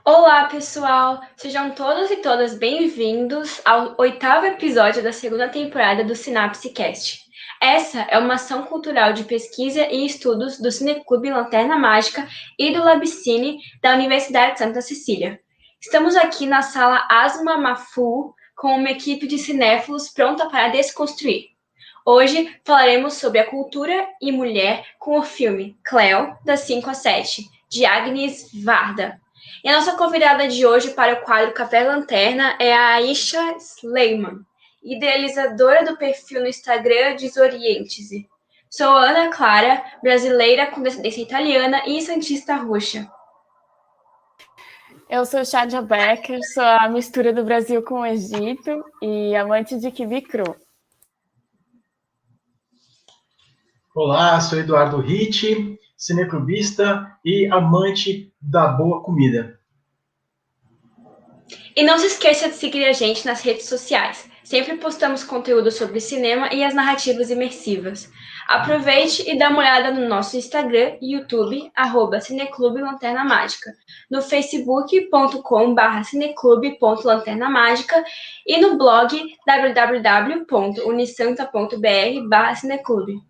Olá, pessoal! Sejam todos e todas bem-vindos ao 8º episódio da segunda temporada do Sinapse Cast. Essa é uma ação cultural de pesquisa e estudos do Cineclube Lanterna Mágica e do Labcine da Universidade de Santa Cecília. Estamos aqui na sala Asma Mafu com uma equipe de cinéfilos pronta para desconstruir. Hoje falaremos sobre a cultura e mulher com o filme Cleo, das 5 às 7, de Agnes Varda. E a nossa convidada de hoje para o quadro Café Lanterna é a Aisha Sleiman, idealizadora do perfil no Instagram Desoriente-se. Sou Ana Clara, brasileira com descendência italiana e santista roxa. Eu sou Shadia Becker, sou a mistura do Brasil com o Egito e amante de quibe cru. Olá, sou Eduardo Ritt, cineclubista e amante da boa comida. E não se esqueça de seguir a gente nas redes sociais. Sempre postamos conteúdo sobre cinema e as narrativas imersivas. Aproveite e dá uma olhada no nosso Instagram e YouTube, @Cineclube Lanterna Mágica, no facebook.com/cineclube.lanternamágica e no blog www.unisanta.br/cineclube.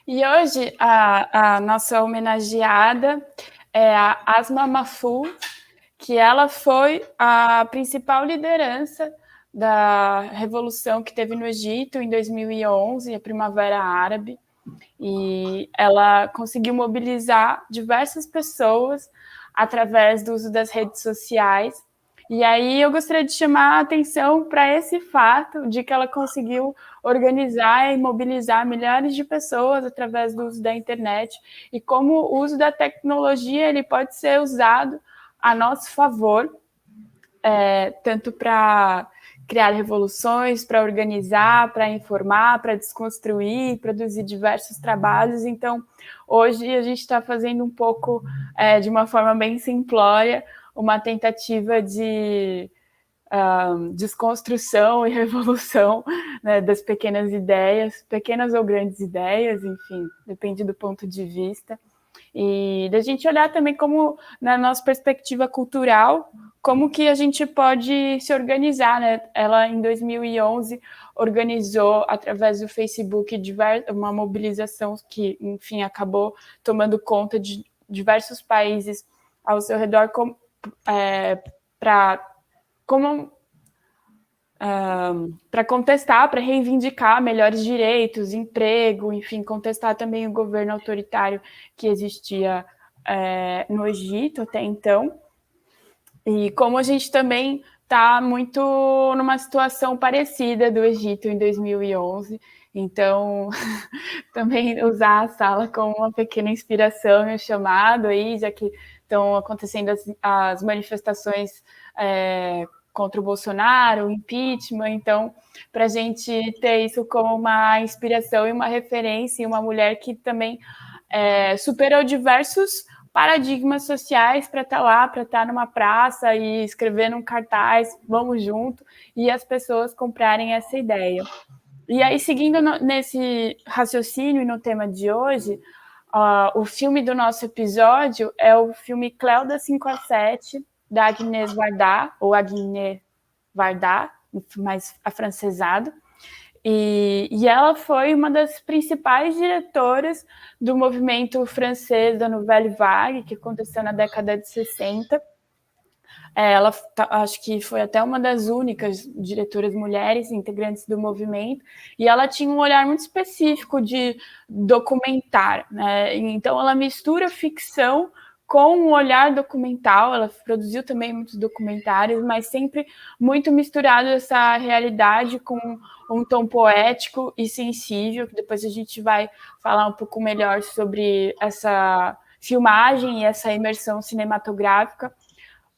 E hoje a nossa homenageada é a Asma Mahfouz, que ela foi a principal liderança da revolução que teve no Egito em 2011, a Primavera Árabe, e ela conseguiu mobilizar diversas pessoas através do uso das redes sociais. E aí eu gostaria de chamar a atenção para esse fato de que ela conseguiu organizar e mobilizar milhares de pessoas através do uso da internet e como o uso da tecnologia ele pode ser usado a nosso favor, tanto para criar revoluções, para organizar, para informar, para desconstruir, produzir diversos trabalhos. Então, hoje a gente está fazendo um pouco, de uma forma bem simplória, uma tentativa de desconstrução e revolução, né, das pequenas ideias, pequenas ou grandes ideias, enfim, depende do ponto de vista. E da gente olhar também como, na nossa perspectiva cultural, como que a gente pode se organizar, né? Ela, em 2011, organizou, através do Facebook, uma mobilização que, enfim, acabou tomando conta de diversos países ao seu redor para contestar, para reivindicar melhores direitos, emprego, enfim, contestar também o governo autoritário que existia no Egito até então. E como a gente também está muito numa situação parecida do Egito em 2011, então também usar a sala como uma pequena inspiração e um chamado aí, já que estão acontecendo as manifestações contra o Bolsonaro, o impeachment, então, para a gente ter isso como uma inspiração e uma referência, e uma mulher que também superou diversos paradigmas sociais para estar lá, para estar numa praça e escrever num cartaz, vamos junto, e as pessoas comprarem essa ideia. E aí, seguindo nesse raciocínio e no tema de hoje, o filme do nosso episódio é o filme Cleo das 5 às 7, da Agnès Varda, ou Agnès Varda, mais afrancesado. E ela foi uma das principais diretoras do movimento francês da Nouvelle Vague, que aconteceu na década de 60. Ela acho que foi até uma das únicas diretoras mulheres integrantes do movimento, e ela tinha um olhar muito específico de documentar, né? Então ela mistura ficção com um olhar documental. Ela produziu também muitos documentários, mas sempre muito misturado essa realidade com um tom poético e sensível, que depois a gente vai falar um pouco melhor sobre essa filmagem e essa imersão cinematográfica.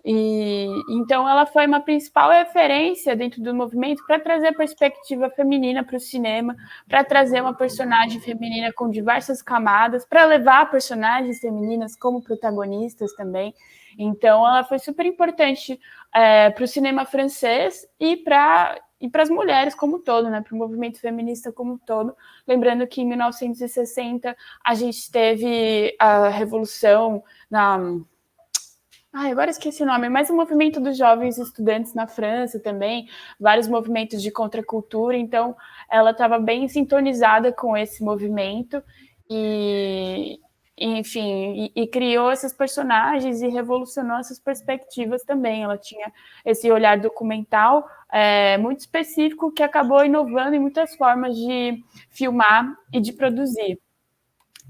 E então ela foi uma principal referência dentro do movimento para trazer perspectiva feminina para o cinema, para trazer uma personagem feminina com diversas camadas, para levar personagens femininas como protagonistas também. Então ela foi super importante para o cinema francês e para e para as mulheres como um todo, né, para o movimento feminista como um todo. Lembrando que em 1960 a gente teve a revolução agora esqueci o nome, mas o movimento dos jovens estudantes na França também, vários movimentos de contracultura, então ela estava bem sintonizada com esse movimento e, enfim, e criou esses personagens e revolucionou essas perspectivas também. Ela tinha esse olhar documental muito específico que acabou inovando em muitas formas de filmar e de produzir.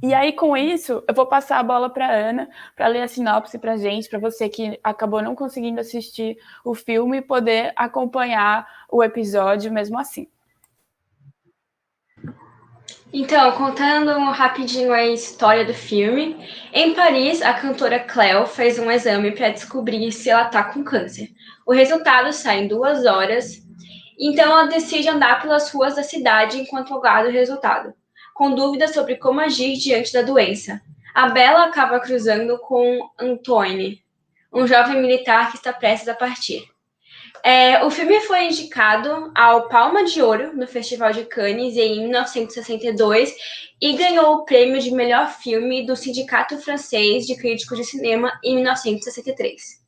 E aí, com isso, eu vou passar a bola para a Ana, para ler a sinopse para a gente, para você que acabou não conseguindo assistir o filme, poder acompanhar o episódio mesmo assim. Então, contando rapidinho a história do filme, em Paris, a cantora Cleo fez um exame para descobrir se ela está com câncer. O resultado sai em 2 horas, então ela decide andar pelas ruas da cidade enquanto aguarda o resultado, com dúvidas sobre como agir diante da doença. A Bella acaba cruzando com Antoine, um jovem militar que está prestes a partir. O filme foi indicado ao Palma de Ouro no Festival de Cannes em 1962 e ganhou o prêmio de melhor filme do Sindicato Francês de Críticos de Cinema em 1963.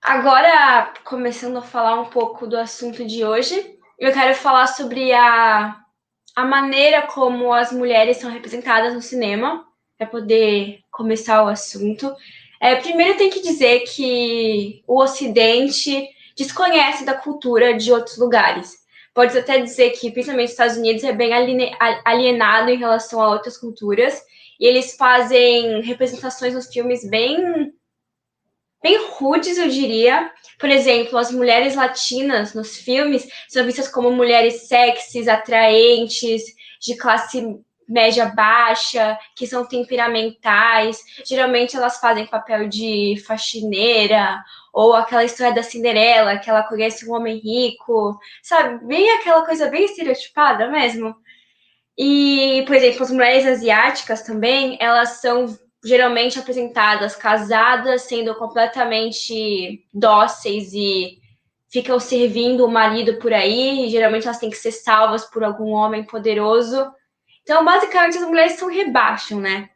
Agora, começando a falar um pouco do assunto de hoje, eu quero falar sobre a maneira como as mulheres são representadas no cinema, para poder começar o assunto. Primeiro, tem que dizer que o Ocidente desconhece da cultura de outros lugares. Pode até dizer que, principalmente os Estados Unidos, é bem alienado em relação a outras culturas, e eles fazem representações nos filmes bem rudes, eu diria. Por exemplo, as mulheres latinas nos filmes são vistas como mulheres sexys, atraentes, de classe média baixa, que são temperamentais. Geralmente elas fazem papel de faxineira, ou aquela história da Cinderela, que ela conhece um homem rico, sabe? Bem aquela coisa bem estereotipada mesmo. E, por exemplo, as mulheres asiáticas também, elas são geralmente apresentadas casadas, sendo completamente dóceis e ficam servindo o marido por aí, e geralmente elas têm que ser salvas por algum homem poderoso. Então, basicamente, as mulheres se rebaixam, né?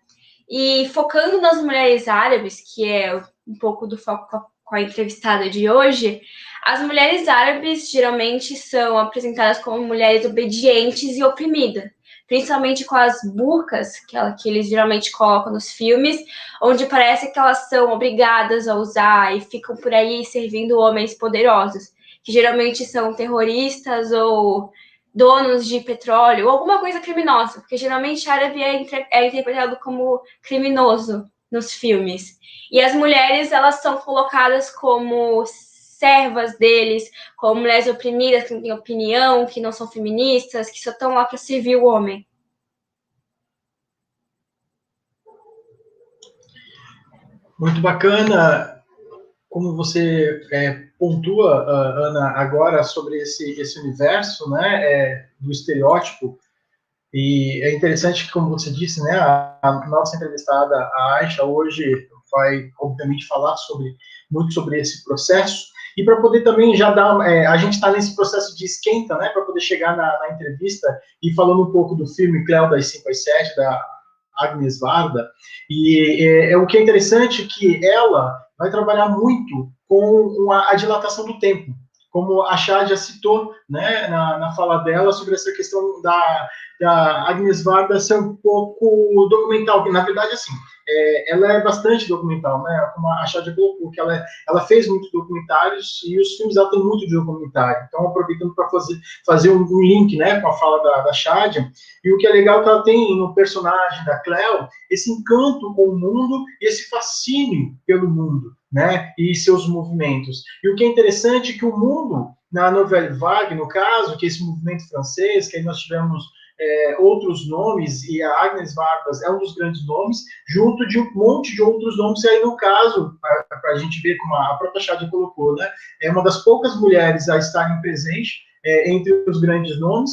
E focando nas mulheres árabes, que é um pouco do foco com a entrevistada de hoje, as mulheres árabes geralmente são apresentadas como mulheres obedientes e oprimidas, principalmente com as burcas, que eles geralmente colocam nos filmes, onde parece que elas são obrigadas a usar e ficam por aí servindo homens poderosos, que geralmente são terroristas ou donos de petróleo, ou alguma coisa criminosa, porque geralmente árabe é interpretado como criminoso nos filmes. E as mulheres, elas são colocadas como servas deles, como mulheres oprimidas, que não têm opinião, que não são feministas, que só estão lá para servir o homem. Muito bacana como você pontua, Ana, agora sobre esse universo, né, do estereótipo. E é interessante que, como você disse, né, a nossa entrevistada, a Aisha, hoje vai, obviamente, falar muito sobre esse processo. E para poder também já dar, a gente está nesse processo de esquenta, né, para poder chegar na entrevista e falando um pouco do filme Cleo das 5 às 7, da Agnes Varda. E o que é interessante é que ela vai trabalhar muito com a dilatação do tempo, como a Chad já citou, né, na fala dela sobre essa questão da Agnes Varda ser um pouco documental, que na verdade, assim, ela é bastante documental, né, como a Chad colocou, que ela fez muitos documentários e os filmes ela tem muito de documentário, então aproveitando para fazer um link, né, com a fala da Chad, e o que é legal é que ela tem no personagem da Cleo esse encanto com o mundo e esse fascínio pelo mundo, né, e seus movimentos. E o que é interessante é que o mundo, na Nouvelle Vague, no caso, que é esse movimento francês, que aí nós tivemos outros nomes, e a Agnes Varda é um dos grandes nomes, junto de um monte de outros nomes, e aí no caso, para a gente ver como a própria Chad colocou, né, é uma das poucas mulheres a estarem presentes entre os grandes nomes,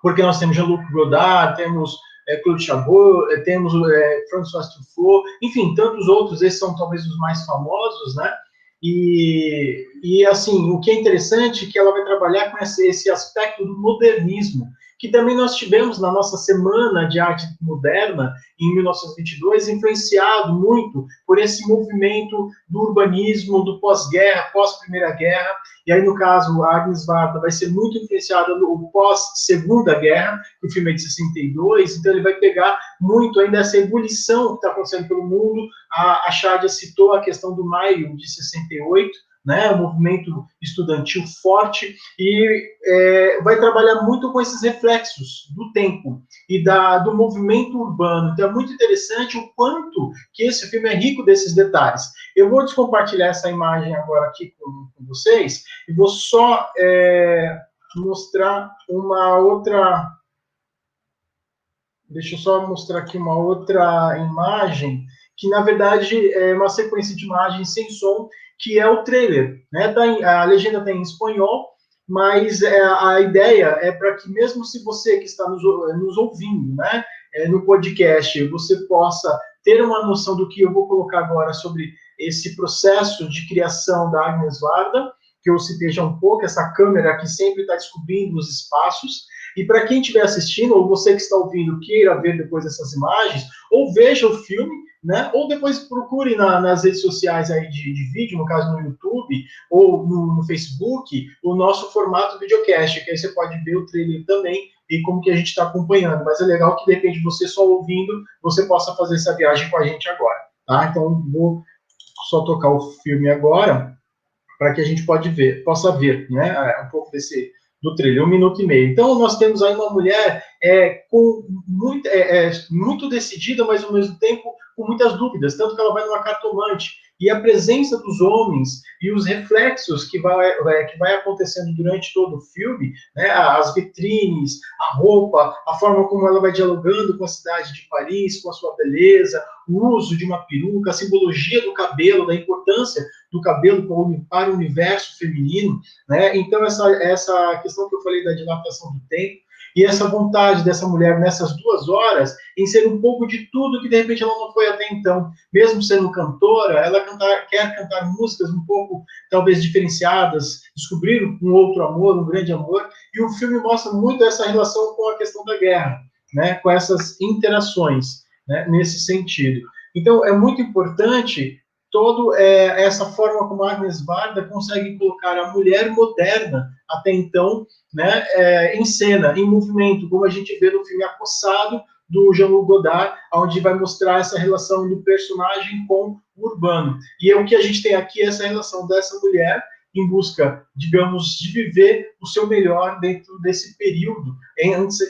porque nós temos Jean-Luc Godard, temos Claude Chabrol, temos François Truffaut, enfim, tantos outros, esses são talvez os mais famosos, né? E assim, o que é interessante é que ela vai trabalhar com esse aspecto do modernismo, que também nós tivemos na nossa Semana de Arte Moderna, em 1922, influenciado muito por esse movimento do urbanismo, do pós-guerra, pós-Primeira Guerra, e aí, no caso, a Agnes Varda vai ser muito influenciada no pós-Segunda Guerra, que o filme é de 62, então ele vai pegar muito ainda essa ebulição que está acontecendo pelo mundo. A Shadia citou a questão do maio de 68, né, um movimento estudantil forte, e vai trabalhar muito com esses reflexos do tempo e do movimento urbano. Então é muito interessante o quanto que esse filme é rico desses detalhes. Eu vou descompartilhar essa imagem agora aqui com vocês, e vou só mostrar uma outra... Deixa eu só mostrar aqui uma outra imagem, que na verdade é uma sequência de imagens sem som, que é o trailer, né? A legenda está em espanhol, mas a ideia é para que mesmo se você que está nos ouvindo, né, no podcast, você possa ter uma noção do que eu vou colocar agora sobre esse processo de criação da Agnes Varda, que eu citei já um pouco, essa câmera que sempre está descobrindo os espaços. E para quem estiver assistindo, ou você que está ouvindo queira ver depois essas imagens, ou veja o filme, né? Ou depois procure nas redes sociais aí de vídeo, no caso no YouTube, ou no Facebook, o nosso formato videocast, que aí você pode ver o trailer também e como que a gente está acompanhando. Mas é legal que, de repente, você só ouvindo, você possa fazer essa viagem com a gente agora, tá? Então, vou só tocar o filme agora, para que a gente possa ver, né, um pouco do trailer, 1 minuto e meio. Então, nós temos aí uma mulher muito decidida, mas ao mesmo tempo com muitas dúvidas, tanto que ela vai numa cartomante. E a presença dos homens e os reflexos que vai acontecendo durante todo o filme, né, as vitrines, a roupa, a forma como ela vai dialogando com a cidade de Paris, com a sua beleza, o uso de uma peruca, a simbologia do cabelo, da importância do cabelo para o universo feminino, né? Então, essa questão que eu falei da dilatação do tempo, e essa vontade dessa mulher nessas 2 horas em ser um pouco de tudo que de repente ela não foi até então. Mesmo sendo cantora, ela quer cantar músicas um pouco talvez diferenciadas, descobrir um outro amor, um grande amor, e o filme mostra muito essa relação com a questão da guerra, né? Com essas interações, né? Nesse sentido. Então é muito importante toda essa forma como a Agnes Varda consegue colocar a mulher moderna até então, né, em cena, em movimento, como a gente vê no filme Acossado, do Jean-Luc Godard, onde vai mostrar essa relação do personagem com o urbano. E o que a gente tem aqui é essa relação dessa mulher em busca, digamos, de viver o seu melhor dentro desse período,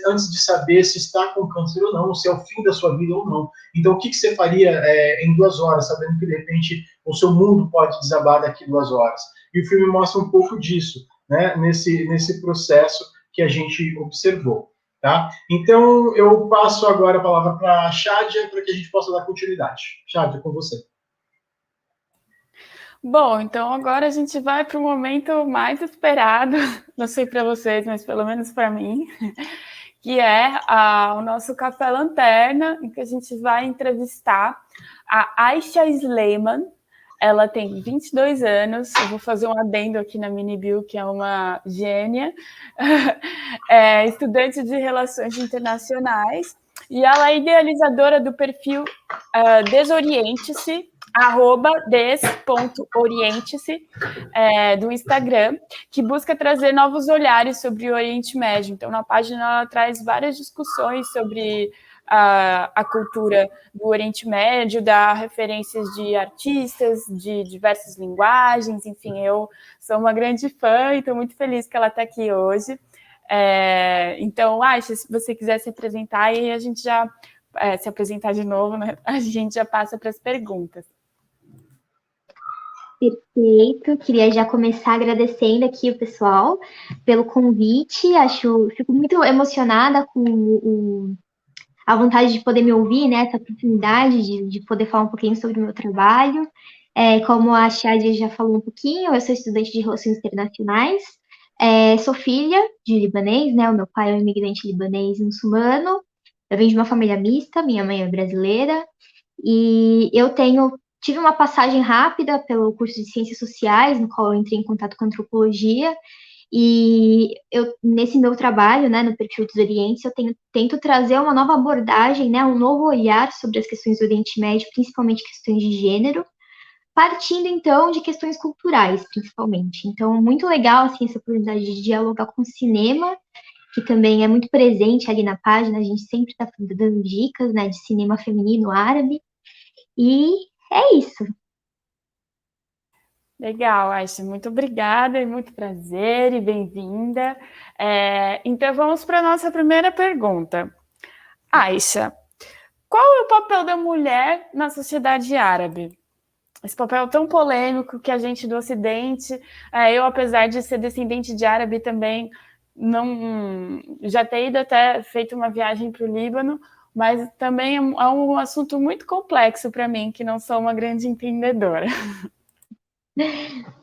antes de saber se está com câncer ou não, se é o fim da sua vida ou não. Então, o que você faria em 2 horas, sabendo que, de repente, o seu mundo pode desabar daqui 2 horas? E o filme mostra um pouco disso, né, nesse processo que a gente observou. Tá? Então, eu passo agora a palavra para a Shadia, para que a gente possa dar continuidade. Shadia, com você. Bom, então agora a gente vai para o momento mais esperado, não sei para vocês, mas pelo menos para mim, que é o nosso Café Lanterna, em que a gente vai entrevistar a Aisha Sleiman. Ela tem 22 anos, eu vou fazer um adendo aqui na mini bio, que é uma gênia, estudante de Relações Internacionais, e ela é idealizadora do perfil Desoriente-se, @des.oriente-se, do Instagram, que busca trazer novos olhares sobre o Oriente Médio. Então, na página, ela traz várias discussões sobre a cultura do Oriente Médio, dá referências de artistas, de diversas linguagens, enfim, eu sou uma grande fã e estou muito feliz que ela está aqui hoje. Então, Aisha, se você quiser se apresentar, e a gente já se apresentar de novo, né? A gente já passa para as perguntas. Perfeito, queria já começar agradecendo aqui o pessoal pelo convite, fico muito emocionada com a vontade de poder me ouvir, né, essa oportunidade de poder falar um pouquinho sobre o meu trabalho. Como a Shadia já falou um pouquinho, eu sou estudante de Relações Internacionais, sou filha de libanês, né, o meu pai é um imigrante libanês muçulmano, eu venho de uma família mista, minha mãe é brasileira, e eu tenho tive uma passagem rápida pelo curso de Ciências Sociais, no qual eu entrei em contato com a antropologia, e eu, nesse meu trabalho, né, no perfil dos Orientes, eu tento trazer uma nova abordagem, né, um novo olhar sobre as questões do Oriente Médio, principalmente questões de gênero, partindo, então, de questões culturais, principalmente. Então, muito legal, assim, essa oportunidade de dialogar com o cinema, que também é muito presente ali na página, a gente sempre está dando dicas, né, de cinema feminino árabe, e é isso. Legal, Aisha, muito obrigada e muito prazer e bem-vinda. Então, vamos para a nossa primeira pergunta. Aisha, qual é o papel da mulher na sociedade árabe? Esse papel tão polêmico que a gente do Ocidente, eu, apesar de ser descendente de árabe também, não já ter ido até feito uma viagem para o Líbano, mas também é um assunto muito complexo para mim, que não sou uma grande entendedora.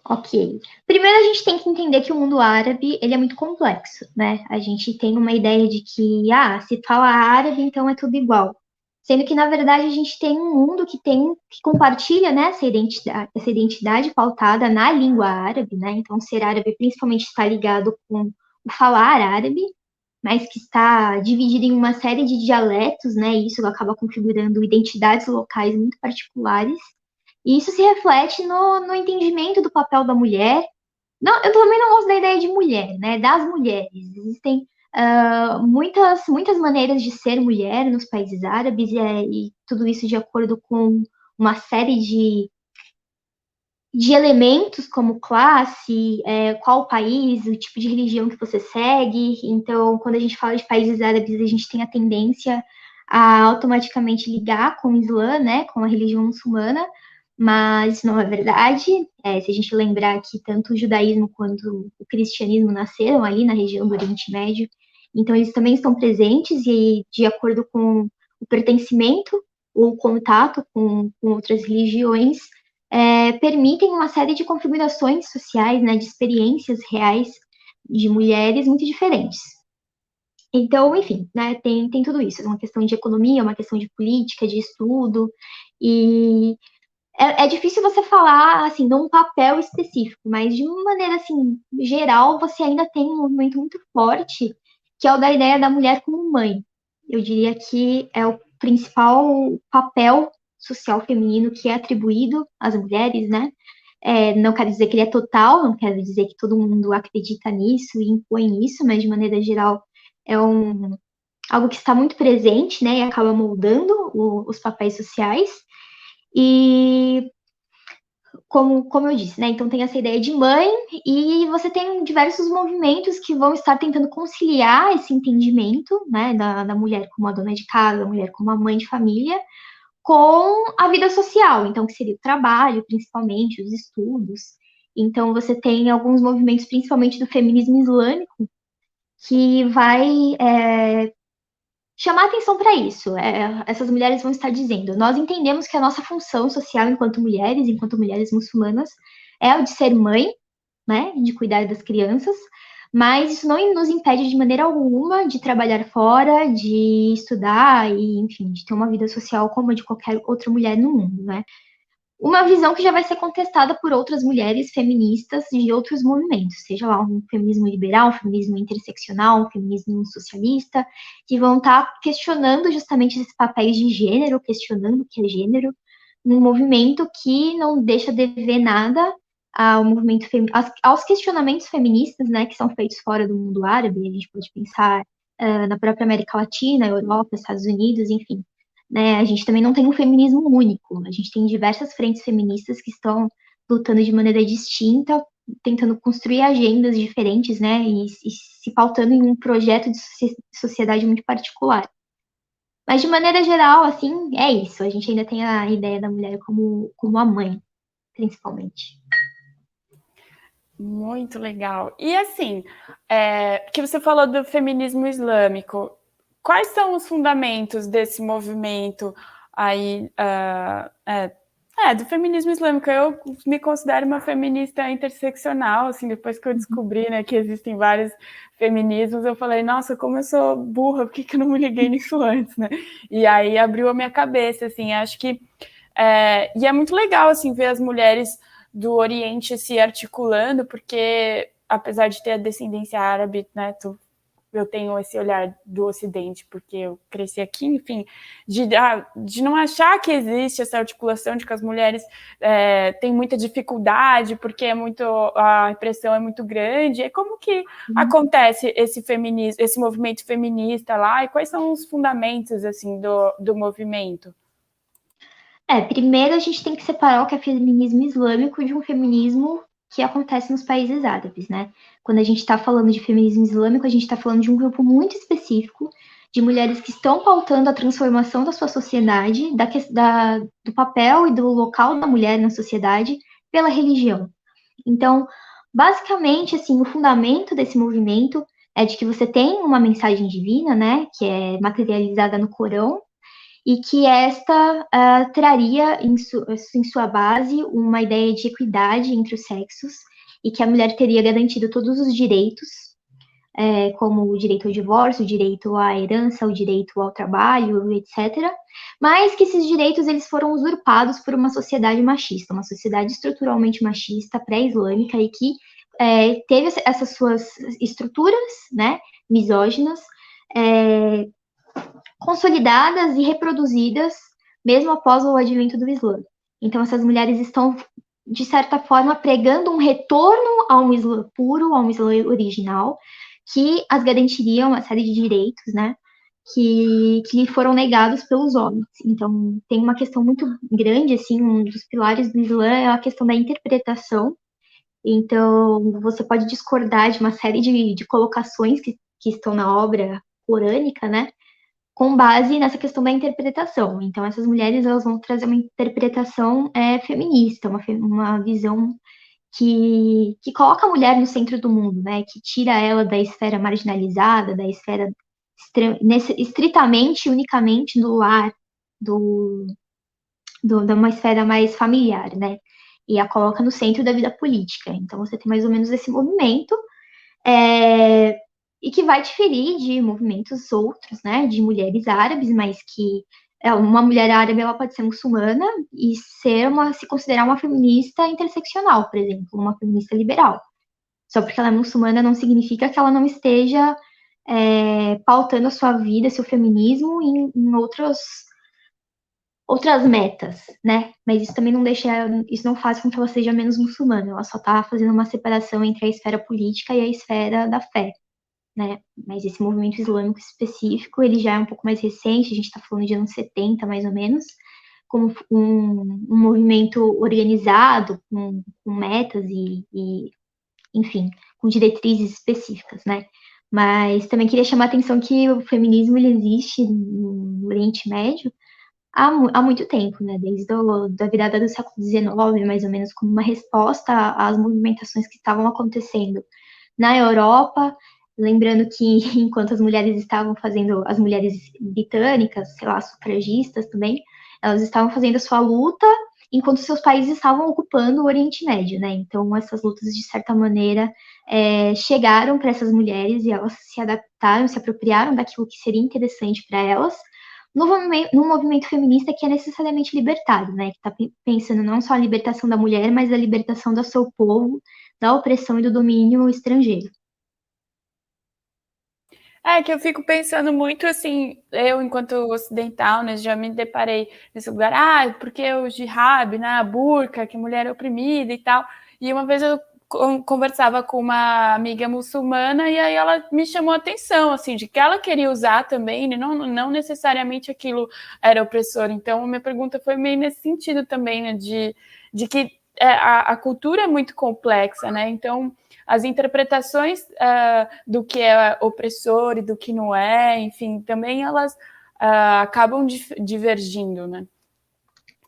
Ok. Primeiro a gente tem que entender que o mundo árabe, ele é muito complexo, né? A gente tem uma ideia de que, se fala árabe, então é tudo igual. Sendo que, na verdade, a gente tem um mundo que compartilha, né, essa identidade pautada na língua árabe, né? Então, ser árabe principalmente está ligado com o falar árabe, mas que está dividido em uma série de dialetos, né? E isso acaba configurando identidades locais muito particulares. E isso se reflete no entendimento do papel da mulher. Não, eu também não gosto da ideia de mulher, né? Das mulheres. Existem muitas maneiras de ser mulher nos países árabes, e tudo isso de acordo com uma série de elementos como classe, qual país, o tipo de religião que você segue. Então, quando a gente fala de países árabes, a gente tem a tendência a automaticamente ligar com o Islã, né, com a religião muçulmana, mas não é verdade. Se a gente lembrar que tanto o judaísmo quanto o cristianismo nasceram ali na região do Oriente Médio, então eles também estão presentes e de acordo com o pertencimento ou o contato com outras religiões, permitem uma série de configurações sociais, né, de experiências reais de mulheres muito diferentes. Então, enfim, né, tem tudo isso. É uma questão de economia, é uma questão de política, de estudo, e é difícil você falar, assim, num papel específico, mas de uma maneira, assim, geral, você ainda tem um movimento muito forte, que é o da ideia da mulher como mãe. Eu diria que é o principal papel social feminino que é atribuído às mulheres, né? Não quero dizer que ele é total, não quero dizer que todo mundo acredita nisso e impõe isso, mas de maneira geral é algo que está muito presente, né? E acaba moldando os papéis sociais. E como eu disse, né? Então tem essa ideia de mãe, e você tem diversos movimentos que vão estar tentando conciliar esse entendimento, né, da mulher como a dona de casa, da mulher como a mãe de família, com a vida social, então que seria o trabalho, principalmente, os estudos. Então você tem alguns movimentos, principalmente do feminismo islâmico, que vai chamar atenção para isso. Essas mulheres vão estar dizendo: nós entendemos que a nossa função social enquanto mulheres muçulmanas, é o de ser mãe, né, de cuidar das crianças, mas isso não nos impede de maneira alguma de trabalhar fora, de estudar e, enfim, de ter uma vida social como a de qualquer outra mulher no mundo, né? Uma visão que já vai ser contestada por outras mulheres feministas de outros movimentos, seja lá um feminismo liberal, um feminismo interseccional, um feminismo socialista, que vão estar questionando justamente esses papéis de gênero, questionando o que é gênero, num movimento que não deixa de ver nada ao movimento aos questionamentos feministas, né, que são feitos fora do mundo árabe. A gente pode pensar na própria América Latina, Europa, Estados Unidos, enfim, né? A gente também não tem um feminismo único, a gente tem diversas frentes feministas que estão lutando de maneira distinta, tentando construir agendas diferentes, né, e se pautando em um projeto de sociedade muito particular. Mas, de maneira geral, assim, é isso. A gente ainda tem a ideia da mulher como a mãe, principalmente. Muito legal. E assim, que você falou do feminismo islâmico, quais são os fundamentos desse movimento aí, do feminismo islâmico? Eu me considero uma feminista interseccional, assim, depois que eu descobri, né, que existem vários feminismos, eu falei, nossa, como eu sou burra, por que eu não me liguei nisso antes, né? E aí abriu a minha cabeça, assim, acho que E é muito legal, assim, ver as mulheres do Oriente se articulando, porque, apesar de ter a descendência árabe, né, eu tenho esse olhar do Ocidente, porque eu cresci aqui, enfim, de não achar que existe essa articulação, de que as mulheres têm muita dificuldade, porque a repressão é muito grande. E como que acontece esse feminismo, esse movimento feminista lá, e quais são os fundamentos, assim, do movimento? Primeiro a gente tem que separar o que é feminismo islâmico de um feminismo que acontece nos países árabes, né? Quando a gente está falando de feminismo islâmico, a gente está falando de um grupo muito específico de mulheres que estão pautando a transformação da sua sociedade, do papel e do local da mulher na sociedade pela religião. Então, basicamente, assim, o fundamento desse movimento é de que você tem uma mensagem divina, né, que é materializada no Corão, e que esta traria em sua base uma ideia de equidade entre os sexos e que a mulher teria garantido todos os direitos, como o direito ao divórcio, o direito à herança, o direito ao trabalho, etc. Mas que esses direitos eles foram usurpados por uma sociedade machista, uma sociedade estruturalmente machista, pré-islâmica e que teve essas suas estruturas, né, misóginas, consolidadas e reproduzidas mesmo após o advento do Islã. Então, essas mulheres estão, de certa forma, pregando um retorno ao Islã puro, ao Islã original, que as garantiria uma série de direitos, né, que lhe foram negados pelos homens. Então, tem uma questão muito grande, assim, um dos pilares do Islã é a questão da interpretação. Então, você pode discordar de uma série de colocações que estão na obra corânica, né, com base nessa questão da interpretação. Então, essas mulheres elas vão trazer uma interpretação feminista, uma visão que coloca a mulher no centro do mundo, né? Que tira ela da esfera marginalizada, da esfera estritamente, unicamente do lar, de uma esfera mais familiar, né? E a coloca no centro da vida política. Então, você tem mais ou menos esse movimento e que vai diferir de movimentos outros, né, de mulheres árabes, mas que uma mulher árabe ela pode ser muçulmana e se considerar uma feminista interseccional, por exemplo, uma feminista liberal. Só porque ela é muçulmana não significa que ela não esteja pautando a sua vida, seu feminismo em outras metas, né? Mas isso também isso não faz com que ela seja menos muçulmana, ela só está fazendo uma separação entre a esfera política e a esfera da fé. Né? Mas esse movimento islâmico específico, ele já é um pouco mais recente, a gente está falando de anos 70, mais ou menos, como um movimento organizado, com metas enfim, com diretrizes específicas, né? Mas também queria chamar a atenção que o feminismo, ele existe no Oriente Médio há muito tempo, né? Desde a virada do século XIX, mais ou menos, como uma resposta às movimentações que estavam acontecendo na Europa. Lembrando que enquanto as mulheres as mulheres britânicas, sei lá, sufragistas também, elas estavam fazendo a sua luta enquanto seus países estavam ocupando o Oriente Médio, né? Então, essas lutas, de certa maneira, chegaram para essas mulheres e elas se adaptaram, se apropriaram daquilo que seria interessante para elas, num movimento feminista que é necessariamente libertário, né? Que está pensando não só a libertação da mulher, mas a libertação do seu povo, da opressão e do domínio estrangeiro. Que eu fico pensando muito assim, eu enquanto ocidental, né, já me deparei nesse lugar, porque o jihad, né, a burca, que mulher é oprimida e tal, e uma vez eu conversava com uma amiga muçulmana e aí ela me chamou a atenção, assim, de que ela queria usar também, né, não necessariamente aquilo era opressor, então minha pergunta foi meio nesse sentido também, né, de que a cultura é muito complexa, né, então as interpretações do que é opressor e do que não é, enfim, também elas acabam divergindo, né?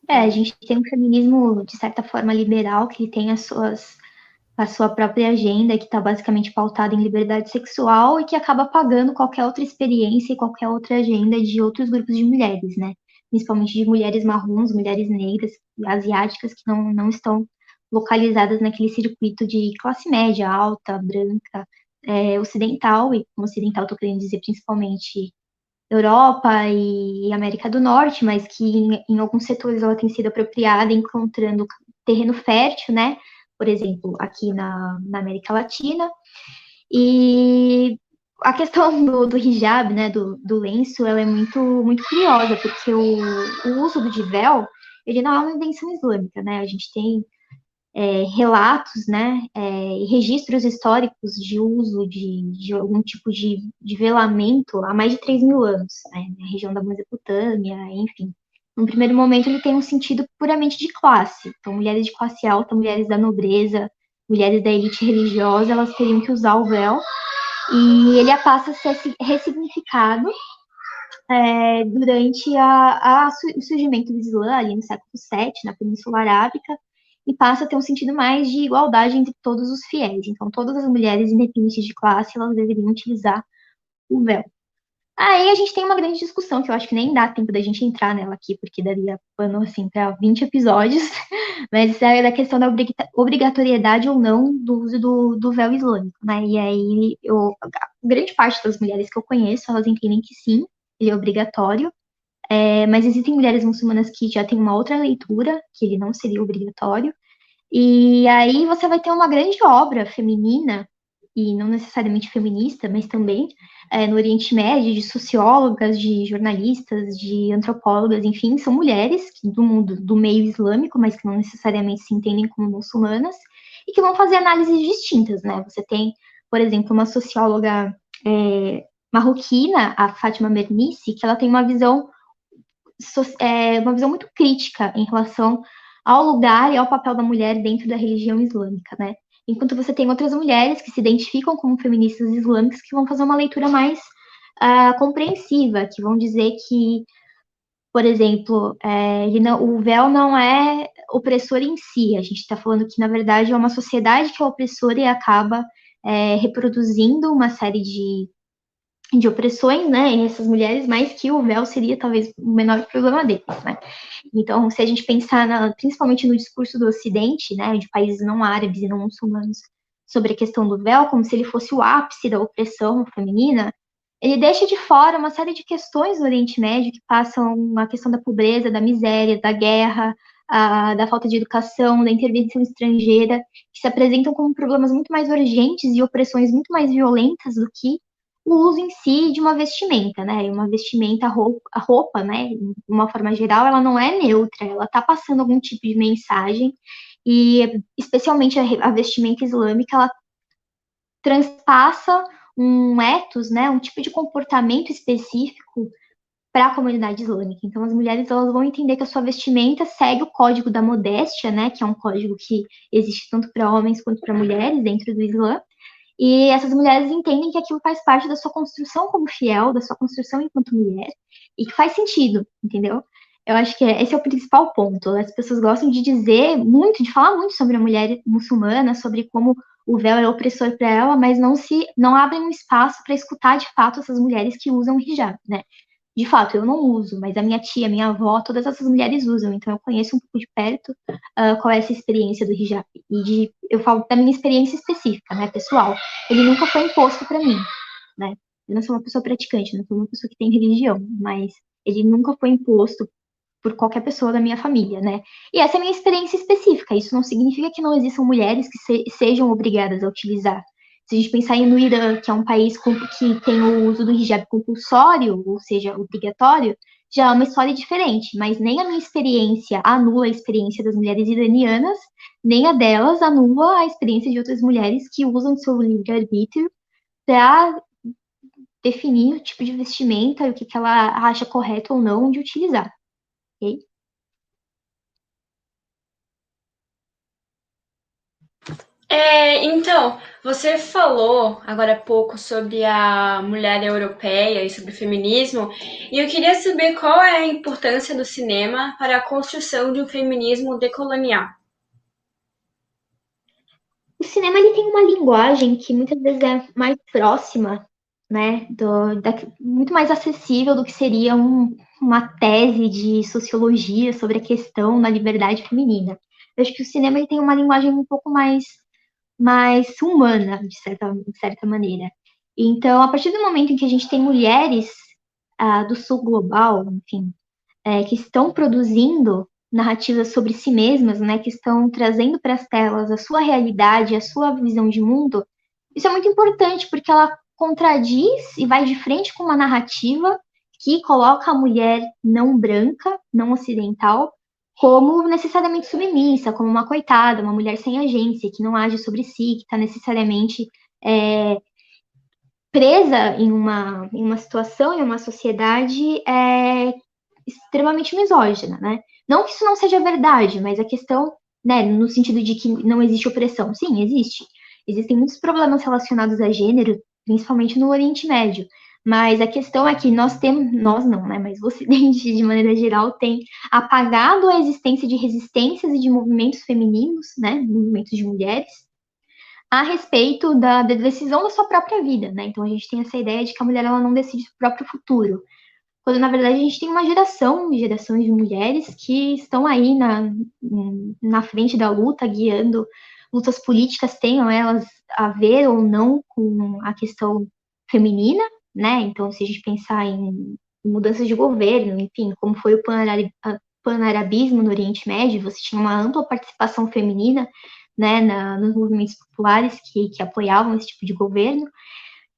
A gente tem um feminismo, de certa forma, liberal, que tem a sua própria agenda, que está basicamente pautada em liberdade sexual e que acaba apagando qualquer outra experiência e qualquer outra agenda de outros grupos de mulheres, né? Principalmente de mulheres marrons, mulheres negras, asiáticas, que não estão localizadas naquele circuito de classe média, alta, branca, ocidental, e com ocidental estou querendo dizer principalmente Europa e América do Norte, mas que em alguns setores ela tem sido apropriada, encontrando terreno fértil, né? Por exemplo, aqui na América Latina. E a questão do hijab, né, do lenço, ela é muito curiosa, porque o uso do véu, ele não é uma invenção islâmica, né? A gente tem relatos, né, e registros históricos de uso de algum tipo de velamento há mais de 3.000 anos, né, na região da Mesopotâmia, enfim. No primeiro momento, ele tem um sentido puramente de classe. Então, mulheres de classe alta, mulheres da nobreza, mulheres da elite religiosa, elas teriam que usar o véu. E ele passa a ser ressignificado durante o surgimento do Islã, ali no século VII, na Península Arábica, e passa a ter um sentido mais de igualdade entre todos os fiéis. Então, todas as mulheres, independentes de classe, elas deveriam utilizar o véu. Aí a gente tem uma grande discussão, que eu acho que nem dá tempo da gente entrar nela aqui, porque daria pano, assim, para 20 episódios, mas isso é da questão da obrigatoriedade ou não do uso do véu islâmico, né? E aí, grande parte das mulheres que eu conheço, elas entendem que sim, ele é obrigatório, mas existem mulheres muçulmanas que já têm uma outra leitura, que ele não seria obrigatório, e aí você vai ter uma grande obra feminina, e não necessariamente feminista, mas também no Oriente Médio, de sociólogas, de jornalistas, de antropólogas, enfim, são mulheres do mundo, do meio islâmico, mas que não necessariamente se entendem como muçulmanas, e que vão fazer análises distintas, né? Você tem, por exemplo, uma socióloga marroquina, a Fátima Mernissi, que ela tem uma visão muito crítica em relação ao lugar e ao papel da mulher dentro da religião islâmica, né? Enquanto você tem outras mulheres que se identificam como feministas islâmicas que vão fazer uma leitura mais compreensiva, que vão dizer que, por exemplo, o véu não é opressor em si. A gente está falando que, na verdade, é uma sociedade que é opressora e acaba reproduzindo uma série de opressões, né, em essas mulheres, mas que o véu seria talvez o menor problema deles, né? Então, se a gente pensar principalmente no discurso do Ocidente, né, de países não árabes e não muçulmanos, sobre a questão do véu, como se ele fosse o ápice da opressão feminina, ele deixa de fora uma série de questões do Oriente Médio que passam a questão da pobreza, da miséria, da guerra, da falta de educação, da intervenção estrangeira, que se apresentam como problemas muito mais urgentes e opressões muito mais violentas do que o uso em si de uma vestimenta, né? E uma vestimenta, a roupa, né? De uma forma geral, ela não é neutra, ela está passando algum tipo de mensagem, e especialmente a vestimenta islâmica, ela transpassa um ethos, né? Um tipo de comportamento específico para a comunidade islâmica. Então, as mulheres elas vão entender que a sua vestimenta segue o código da modéstia, né? Que é um código que existe tanto para homens quanto para mulheres dentro do Islã. E essas mulheres entendem que aquilo faz parte da sua construção como fiel, da sua construção enquanto mulher, e que faz sentido, entendeu? Eu acho que esse é o principal ponto. As pessoas gostam de dizer muito, de falar muito sobre a mulher muçulmana, sobre como o véu é opressor para ela, mas não abrem um espaço para escutar de fato essas mulheres que usam o hijab, né? De fato, eu não uso, mas a minha tia, a minha avó, todas essas mulheres usam, então eu conheço um pouco de perto qual é essa experiência do hijab. Eu falo da minha experiência específica, né, pessoal. Ele nunca foi imposto para mim, né? Eu não sou uma pessoa praticante, não sou uma pessoa que tem religião, mas ele nunca foi imposto por qualquer pessoa da minha família, né? E essa é a minha experiência específica. Isso não significa que não existam mulheres que sejam obrigadas a utilizar. Se a gente pensar no Irã, que é um país que tem o uso do hijab compulsório, ou seja, obrigatório, já é uma história diferente. Mas nem a minha experiência anula a experiência das mulheres iranianas, nem a delas anula a experiência de outras mulheres que usam seu livre-arbítrio para definir o tipo de vestimenta e o que ela acha correto ou não de utilizar. Ok? Então, você falou agora há pouco sobre a mulher europeia e sobre o feminismo, e eu queria saber qual é a importância do cinema para a construção de um feminismo decolonial. O cinema ele tem uma linguagem que muitas vezes é mais próxima, né, muito mais acessível do que seria uma tese de sociologia sobre a questão da liberdade feminina. Eu acho que o cinema ele tem uma linguagem um pouco mais humana, de certa maneira. Então, a partir do momento em que a gente tem mulheres do sul global, enfim, que estão produzindo narrativas sobre si mesmas, né, que estão trazendo para as telas a sua realidade, a sua visão de mundo, isso é muito importante, porque ela contradiz e vai de frente com uma narrativa que coloca a mulher não branca, não ocidental, como necessariamente submissa, como uma coitada, uma mulher sem agência, que não age sobre si, que está necessariamente presa em uma situação, em uma sociedade extremamente misógina, né? Não que isso não seja verdade, mas a questão, né, no sentido de que não existe opressão. Sim, existe. Existem muitos problemas relacionados a gênero, principalmente no Oriente Médio. Mas a questão é que nós temos, nós não, né? Mas o Ocidente, de maneira geral, tem apagado a existência de resistências e de movimentos femininos, né? Movimentos de mulheres, a respeito da decisão da sua própria vida, né? Então a gente tem essa ideia de que a mulher ela não decide o próprio futuro, quando na verdade a gente tem uma gerações de mulheres que estão aí na frente da luta, guiando lutas políticas, tenham elas a ver ou não com a questão feminina, né? Então, se a gente pensar em mudanças de governo, enfim, como foi o panarabismo no Oriente Médio, você tinha uma ampla participação feminina, né, nos movimentos populares que apoiavam esse tipo de governo.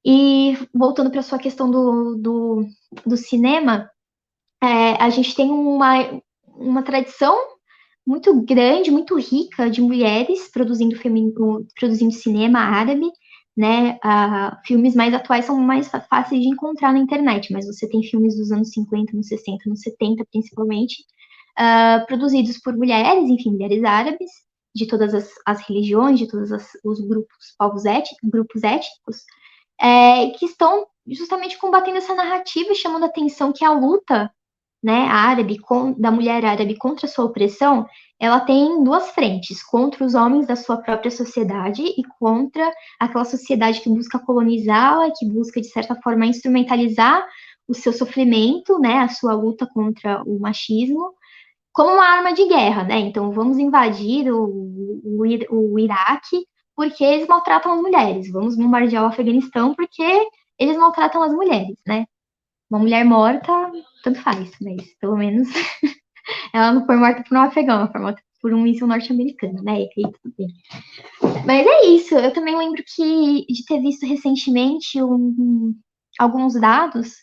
E voltando para a sua questão do cinema, a gente tem uma tradição muito grande, muito rica de mulheres produzindo cinema árabe, né? Filmes mais atuais são mais fáceis de encontrar na internet, mas você tem filmes dos anos 50, anos 60, anos 70, principalmente, produzidos por mulheres, enfim, mulheres árabes, de todas as religiões, de todos os grupos étnicos, que estão justamente combatendo essa narrativa e chamando a atenção que a luta, né, da mulher árabe contra a sua opressão, ela tem duas frentes, contra os homens da sua própria sociedade e contra aquela sociedade que busca colonizá-la, que busca, de certa forma, instrumentalizar o seu sofrimento, né, a sua luta contra o machismo, como uma arma de guerra, né? Então, vamos invadir o Iraque porque eles maltratam as mulheres, vamos bombardear o Afeganistão porque eles maltratam as mulheres, né? Uma mulher morta, tanto faz, mas pelo menos ela não foi morta por um afegão, ela foi morta por um míssil norte-americano, né? E aí tudo bem. Mas é isso, eu também lembro de ter visto recentemente alguns dados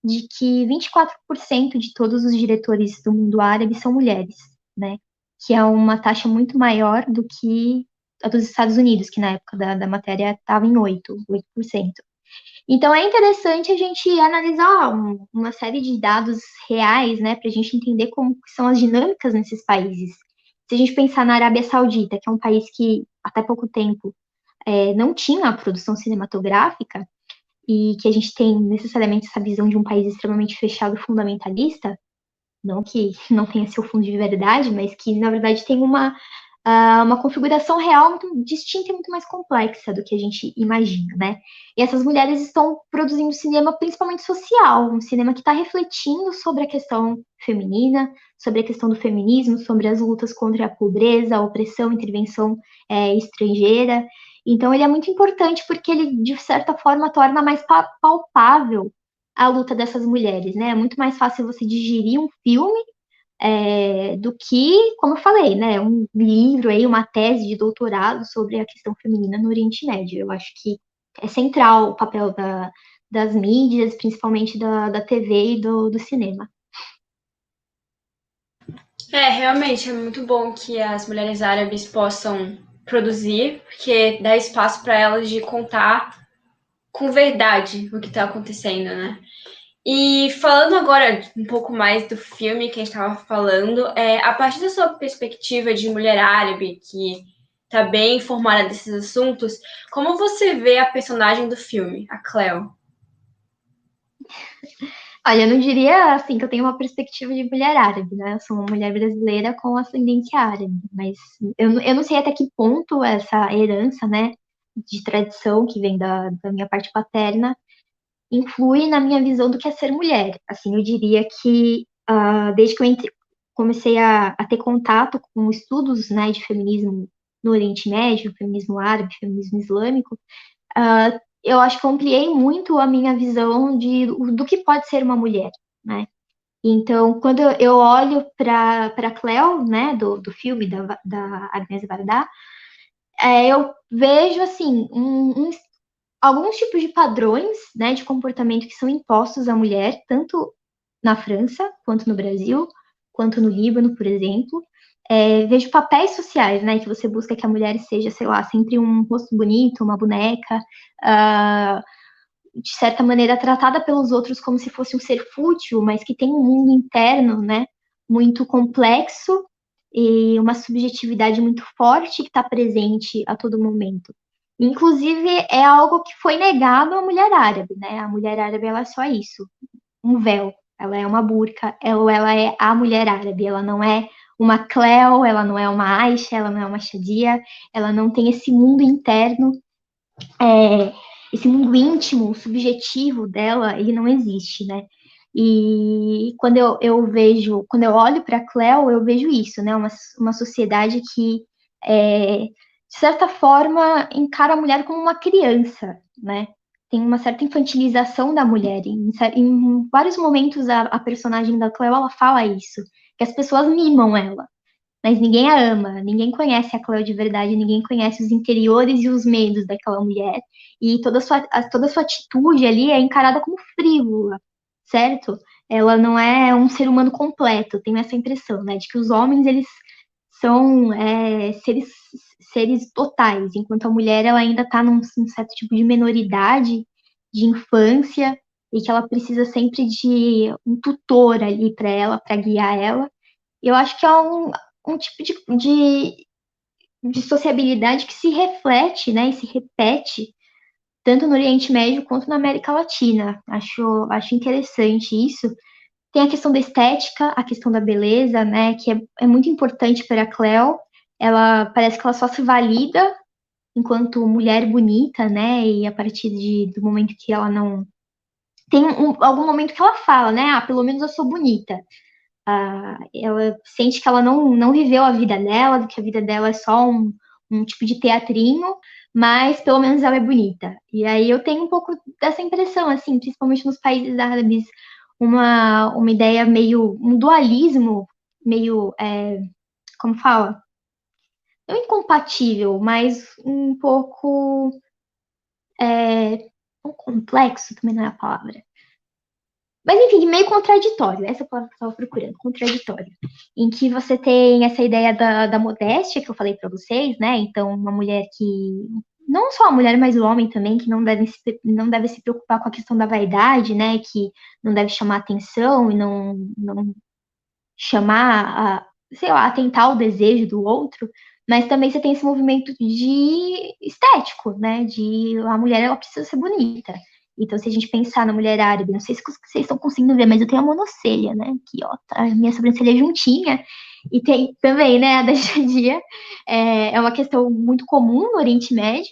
de que 24% de todos os diretores do mundo árabe são mulheres, né? Que é uma taxa muito maior do que a dos Estados Unidos, que na época da matéria estava em 8%. Então é interessante a gente analisar uma série de dados reais, né, para a gente entender como são as dinâmicas nesses países. Se a gente pensar na Arábia Saudita, que é um país que até pouco tempo não tinha produção cinematográfica, e que a gente tem necessariamente essa visão de um país extremamente fechado, fundamentalista, não que não tenha seu fundo de verdade, mas que na verdade tem uma configuração real muito distinta e muito mais complexa do que a gente imagina, né? E essas mulheres estão produzindo cinema principalmente social, um cinema que está refletindo sobre a questão feminina, sobre a questão do feminismo, sobre as lutas contra a pobreza, a opressão, a intervenção estrangeira. Então ele é muito importante porque ele, de certa forma, torna mais palpável a luta dessas mulheres, né? É muito mais fácil você digerir um filme do que, como eu falei, né, um livro aí, uma tese de doutorado sobre a questão feminina no Oriente Médio. Eu acho que é central o papel das mídias, principalmente da TV e do cinema. Realmente é muito bom que as mulheres árabes possam produzir, porque dá espaço para elas de contar com verdade o que está acontecendo, né? E falando agora um pouco mais do filme que a gente estava falando, a partir da sua perspectiva de mulher árabe, que está bem informada desses assuntos, como você vê a personagem do filme, a Cleo? Olha, eu não diria assim que eu tenho uma perspectiva de mulher árabe, né? Eu sou uma mulher brasileira com ascendência árabe, mas eu não sei até que ponto essa herança, né, de tradição que vem da minha parte paterna influi na minha visão do que é ser mulher. Assim, eu diria que desde que eu comecei a ter contato com estudos, né, de feminismo no Oriente Médio, feminismo árabe, feminismo islâmico, eu acho que eu ampliei muito a minha visão do que pode ser uma mulher, né? Então, quando eu olho para Cleo, né, do filme da Agnès Varda, eu vejo, assim, alguns tipos de padrões, né, de comportamento que são impostos à mulher, tanto na França, quanto no Brasil, quanto no Líbano, por exemplo. Vejo papéis sociais, né, que você busca que a mulher seja, sei lá, sempre um rosto bonito, uma boneca, de certa maneira tratada pelos outros como se fosse um ser fútil, mas que tem um mundo interno, né, muito complexo e uma subjetividade muito forte que está presente a todo momento. Inclusive, é algo que foi negado à mulher árabe, né? A mulher árabe, ela é só isso, um véu. Ela é uma burca, ela é a mulher árabe, ela não é uma Cleo, ela não é uma Aisha, ela não é uma Shadia, ela não tem esse mundo interno, esse mundo íntimo, subjetivo dela, ele não existe, né? E quando quando eu olho para Cleo, eu vejo isso, né? Uma sociedade que, de certa forma, encara a mulher como uma criança, né? Tem uma certa infantilização da mulher. Em vários momentos, a personagem da Cleo, ela fala isso, que as pessoas mimam ela, mas ninguém a ama, ninguém conhece a Cleo de verdade, ninguém conhece os interiores e os medos daquela mulher, e toda a sua atitude ali é encarada como frívola, certo? Ela não é um ser humano completo, tenho essa impressão, né, de que os homens, eles são seres totais, enquanto a mulher, ela ainda está num certo tipo de menoridade, de infância, e que ela precisa sempre de um tutor ali para ela, para guiar ela. Eu acho que é um tipo de sociabilidade que se reflete, né, e se repete tanto no Oriente Médio quanto na América Latina. Acho interessante isso. Tem a questão da estética, a questão da beleza, né, que é muito importante para a Cleo. Ela parece que ela só se valida enquanto mulher bonita, né, e a partir do momento que ela não tem algum momento que ela fala, né, pelo menos eu sou bonita. Ela sente que ela não viveu a vida dela, que a vida dela é só um tipo de teatrinho, mas pelo menos ela é bonita. E aí eu tenho um pouco dessa impressão, assim, principalmente nos países árabes, uma ideia meio, um dualismo meio, como fala? Não incompatível, mas um pouco um complexo, também não é a palavra. Mas, enfim, meio contraditório, essa é a palavra que eu estava procurando, contraditório. Em que você tem essa ideia da modéstia, que eu falei para vocês, né? Então, uma mulher que. Não só a mulher, mas o homem também, que não deve se preocupar com a questão da vaidade, né? Que não deve chamar atenção e não chamar, sei lá, atentar o desejo do outro. Mas também você tem esse movimento de estético, né? De a mulher, ela precisa ser bonita. Então, se a gente pensar na mulher árabe, não sei se vocês estão conseguindo ver, mas eu tenho a monocelha, né? Aqui, ó, tá a minha sobrancelha juntinha. E tem também, né, a da Shadia. É uma questão muito comum no Oriente Médio.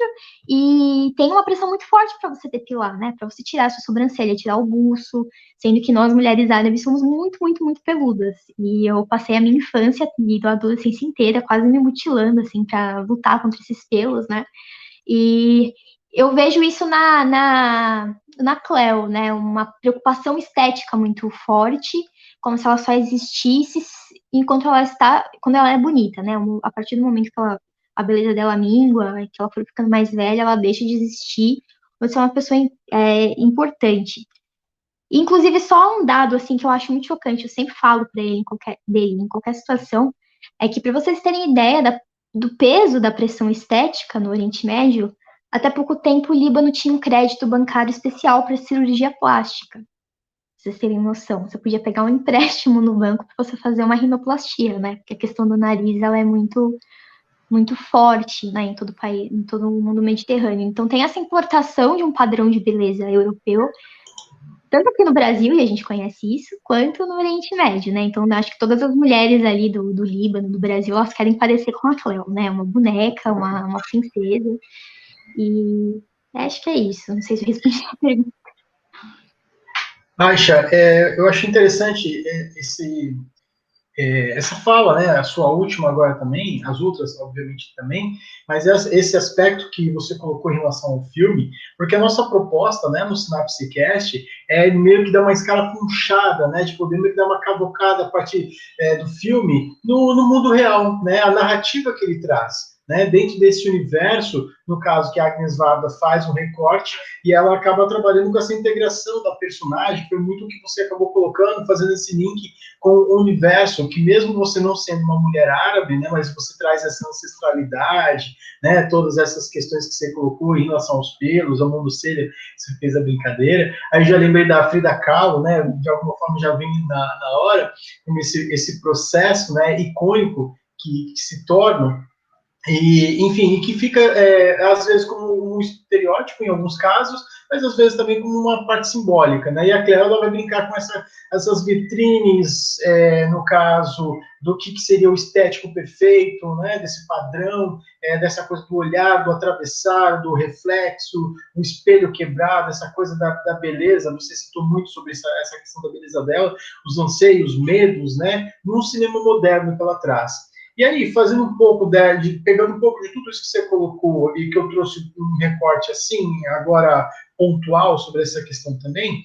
E tem uma pressão muito forte para você depilar, né? Para você tirar a sua sobrancelha, tirar o buço. Sendo que nós, mulheres árabes, somos muito, muito, muito peludas. E eu passei a minha infância e a adolescência inteira quase me mutilando, assim, para lutar contra esses pelos, né? E eu vejo isso na Cleo, né? Uma preocupação estética muito forte, como se ela só existisse enquanto quando ela é bonita, né? A partir do momento que a beleza dela mingua, que ela for ficando mais velha, ela deixa de existir, você é uma pessoa importante. Inclusive, só um dado assim que eu acho muito chocante, eu sempre falo para ele em qualquer situação, é que para vocês terem ideia do peso da pressão estética no Oriente Médio, até pouco tempo o Líbano tinha um crédito bancário especial para cirurgia plástica. Pra vocês terem noção, você podia pegar um empréstimo no banco para você fazer uma rinoplastia, né? Porque a questão do nariz ela é muito muito forte, né, em todo o país, em todo o mundo mediterrâneo. Então tem essa importação de um padrão de beleza europeu tanto aqui no Brasil, e a gente conhece isso, quanto no Oriente Médio, né? Então, acho que todas as mulheres ali do Líbano, do Brasil, elas querem parecer com a Cleo, né? Uma boneca, uma princesa. E acho que é isso. Não sei se eu respondi a pergunta. Aisha, eu acho interessante essa fala, né, a sua última agora também, as outras, obviamente, também, mas esse aspecto que você colocou em relação ao filme, porque a nossa proposta, né, no Synapsecast é meio que dar uma escala punchada, né, de poder meio que dar uma cavocada a partir do filme no mundo real, né, a narrativa que ele traz. Né, dentro desse universo, no caso que a Agnes Varda faz um recorte e ela acaba trabalhando com essa integração da personagem, foi muito o que você acabou colocando, fazendo esse link com o universo, que mesmo você não sendo uma mulher árabe, né, mas você traz essa ancestralidade, né, todas essas questões que você colocou em relação aos pelos, ao mundo selha, você fez a brincadeira. Aí já lembrei da Frida Kahlo, né, de alguma forma já vem na hora, como esse processo, né, icônico que se torna e, enfim, e que fica, às vezes, como um estereótipo em alguns casos, mas às vezes também como uma parte simbólica, né? E a Cléo ela vai brincar com essas vitrines, no caso, do que seria o estético perfeito, né? Desse padrão, dessa coisa do olhar, do atravessar, do reflexo, o espelho quebrado, essa coisa da beleza. Você citou muito sobre essa questão da beleza dela, os anseios, medos, né? Num cinema moderno que ela traz. E aí, fazendo um pouco pegando um pouco de tudo isso que você colocou e que eu trouxe um recorte assim, agora pontual sobre essa questão também,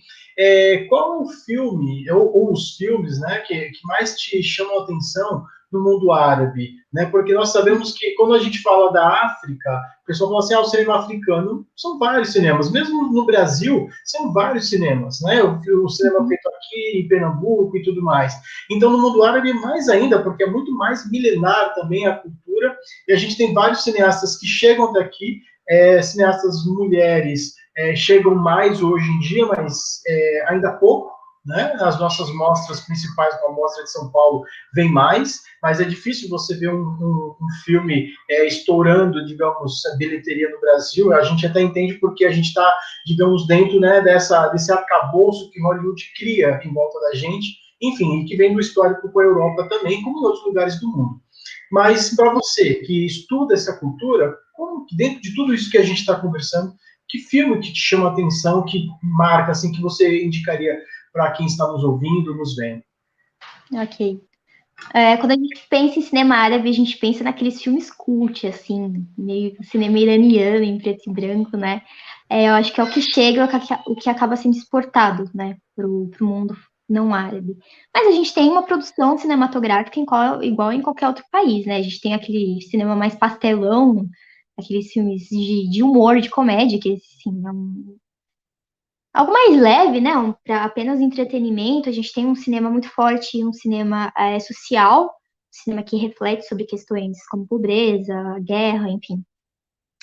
qual é o filme, ou os filmes, né, que mais te chamam a atenção no mundo árabe, né? Porque nós sabemos que quando a gente fala da África, o pessoal fala assim, o cinema africano, são vários cinemas, mesmo no Brasil, são vários cinemas, né? O cinema feito aqui em Pernambuco e tudo mais. Então, no mundo árabe, mais ainda, porque é muito mais milenar também a cultura, e a gente tem vários cineastas que chegam daqui, cineastas mulheres chegam mais hoje em dia, mas ainda pouco, né? As nossas mostras principais, como a Mostra de São Paulo, vem mais, mas é difícil você ver um filme estourando, digamos, a bilheteria no Brasil. A gente até entende porque a gente está, digamos, dentro, né, desse arcabouço que Hollywood cria em volta da gente, enfim, e que vem do histórico com a Europa também, como em outros lugares do mundo. Mas para você que estuda essa cultura, como, dentro de tudo isso que a gente está conversando, que filme que te chama a atenção, que marca, assim, que você indicaria para quem está nos ouvindo, nos vendo? Ok. Quando a gente pensa em cinema árabe, a gente pensa naqueles filmes cult, assim, meio cinema iraniano, em preto e branco, né? Eu acho que é o que chega, o que acaba sendo exportado, né, pro mundo não árabe. Mas a gente tem uma produção cinematográfica igual em qualquer outro país, né? A gente tem aquele cinema mais pastelão, aqueles filmes de humor, de comédia, que, assim, algo mais leve, né? Para apenas entretenimento. A gente tem um cinema muito forte, um cinema social, um cinema que reflete sobre questões como pobreza, guerra, enfim.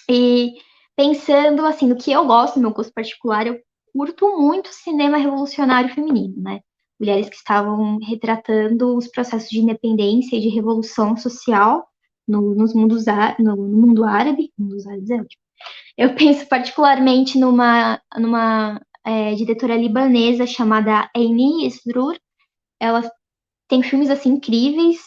E pensando assim, no que eu gosto, no meu gosto particular, eu curto muito cinema revolucionário feminino, né? Mulheres que estavam retratando os processos de independência e de revolução social no mundo árabe, mundos árabes é ótimo. Eu penso particularmente numa diretora libanesa chamada Aini Esdrur. Ela tem filmes assim incríveis.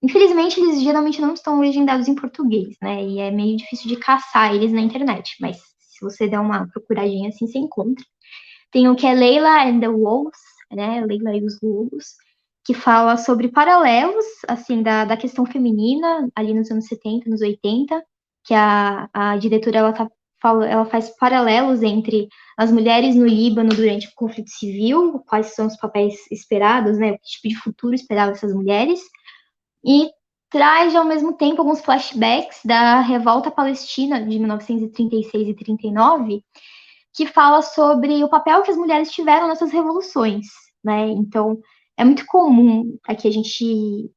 Infelizmente, eles geralmente não estão legendados em português, né? E é meio difícil de caçar eles na internet. Mas se você der uma procuradinha assim, você encontra. Tem o que é Leila and the Wolves, né? Leila e os Lobos, que fala sobre paralelos, assim, da questão feminina, ali nos anos 70, nos 80, que a diretora, ela faz paralelos entre as mulheres no Líbano durante o conflito civil, quais são os papéis esperados, né? Que tipo de futuro esperava essas mulheres, e traz, ao mesmo tempo, alguns flashbacks da Revolta Palestina de 1936 e 39, que fala sobre o papel que as mulheres tiveram nessas revoluções, né? Então, é muito comum que a gente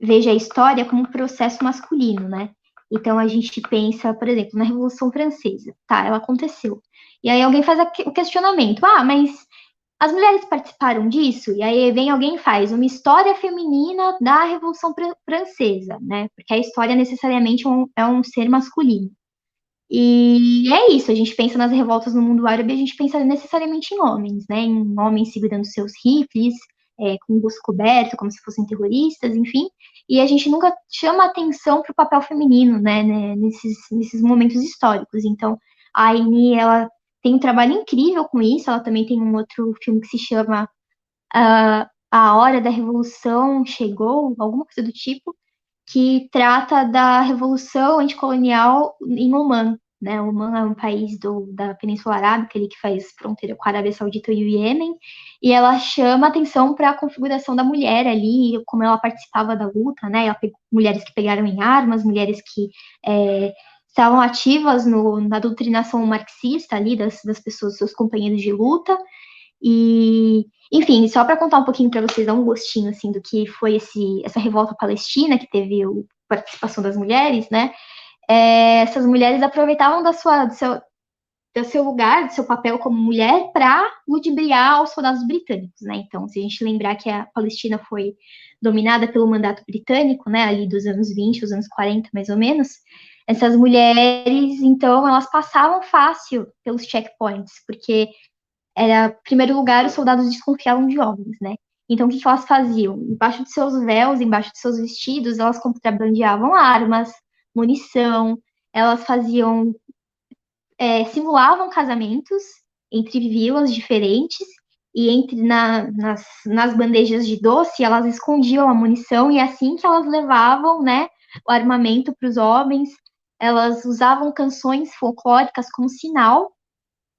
veja a história como um processo masculino, né? Então, a gente pensa, por exemplo, na Revolução Francesa. Tá, ela aconteceu. E aí alguém faz o questionamento. Mas as mulheres participaram disso? E aí vem alguém e faz uma história feminina da Revolução Francesa, né? Porque a história necessariamente é um ser masculino. E é isso, a gente pensa nas revoltas no mundo árabe, a gente pensa necessariamente em homens, né? Em homens segurando seus rifles, com o rosto coberto, como se fossem terroristas, enfim. E a gente nunca chama atenção para o papel feminino, né? Nesses momentos históricos. Então, a Aini, ela tem um trabalho incrível com isso. Ela também tem um outro filme que se chama A Hora da Revolução Chegou, alguma coisa do tipo, que trata da revolução anticolonial em Omã, né? Omã é um país da Península Arábica, ali, que faz fronteira com a Arábia Saudita e o Iêmen, e ela chama atenção para a configuração da mulher ali, como ela participava da luta, né? Ela pegou mulheres que pegaram em armas, mulheres que estavam ativas na doutrinação marxista ali das pessoas, seus companheiros de luta, e, enfim, só para contar um pouquinho para vocês, dar um gostinho assim do que foi essa revolta palestina que teve a participação das mulheres, né? Essas mulheres aproveitavam do seu lugar, do seu papel como mulher, para ludibriar os soldados britânicos, né? Então, se a gente lembrar que a Palestina foi dominada pelo mandato britânico, né? Ali dos anos 20, os anos 40, mais ou menos, essas mulheres, então, elas passavam fácil pelos checkpoints, porque em primeiro lugar, os soldados desconfiavam de homens, né? Então, o que elas faziam? Embaixo de seus véus, embaixo de seus vestidos, elas contrabandeavam armas, munição, elas simulavam casamentos entre vilas diferentes e nas bandejas de doce, elas escondiam a munição e assim que elas levavam, né, o armamento para os homens, elas usavam canções folclóricas como sinal.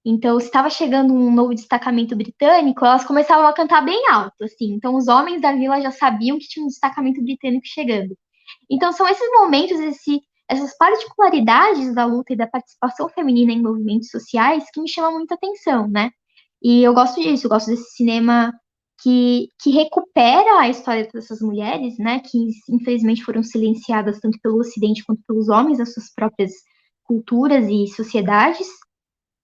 Então, se estava chegando um novo destacamento britânico, elas começavam a cantar bem alto, assim. Então, os homens da vila já sabiam que tinha um destacamento britânico chegando. Então, são esses momentos, essas particularidades da luta e da participação feminina em movimentos sociais que me chamam muita atenção, né? E eu gosto disso, eu gosto desse cinema que recupera a história dessas mulheres, né? Que, infelizmente, foram silenciadas tanto pelo Ocidente quanto pelos homens, as suas próprias culturas e sociedades.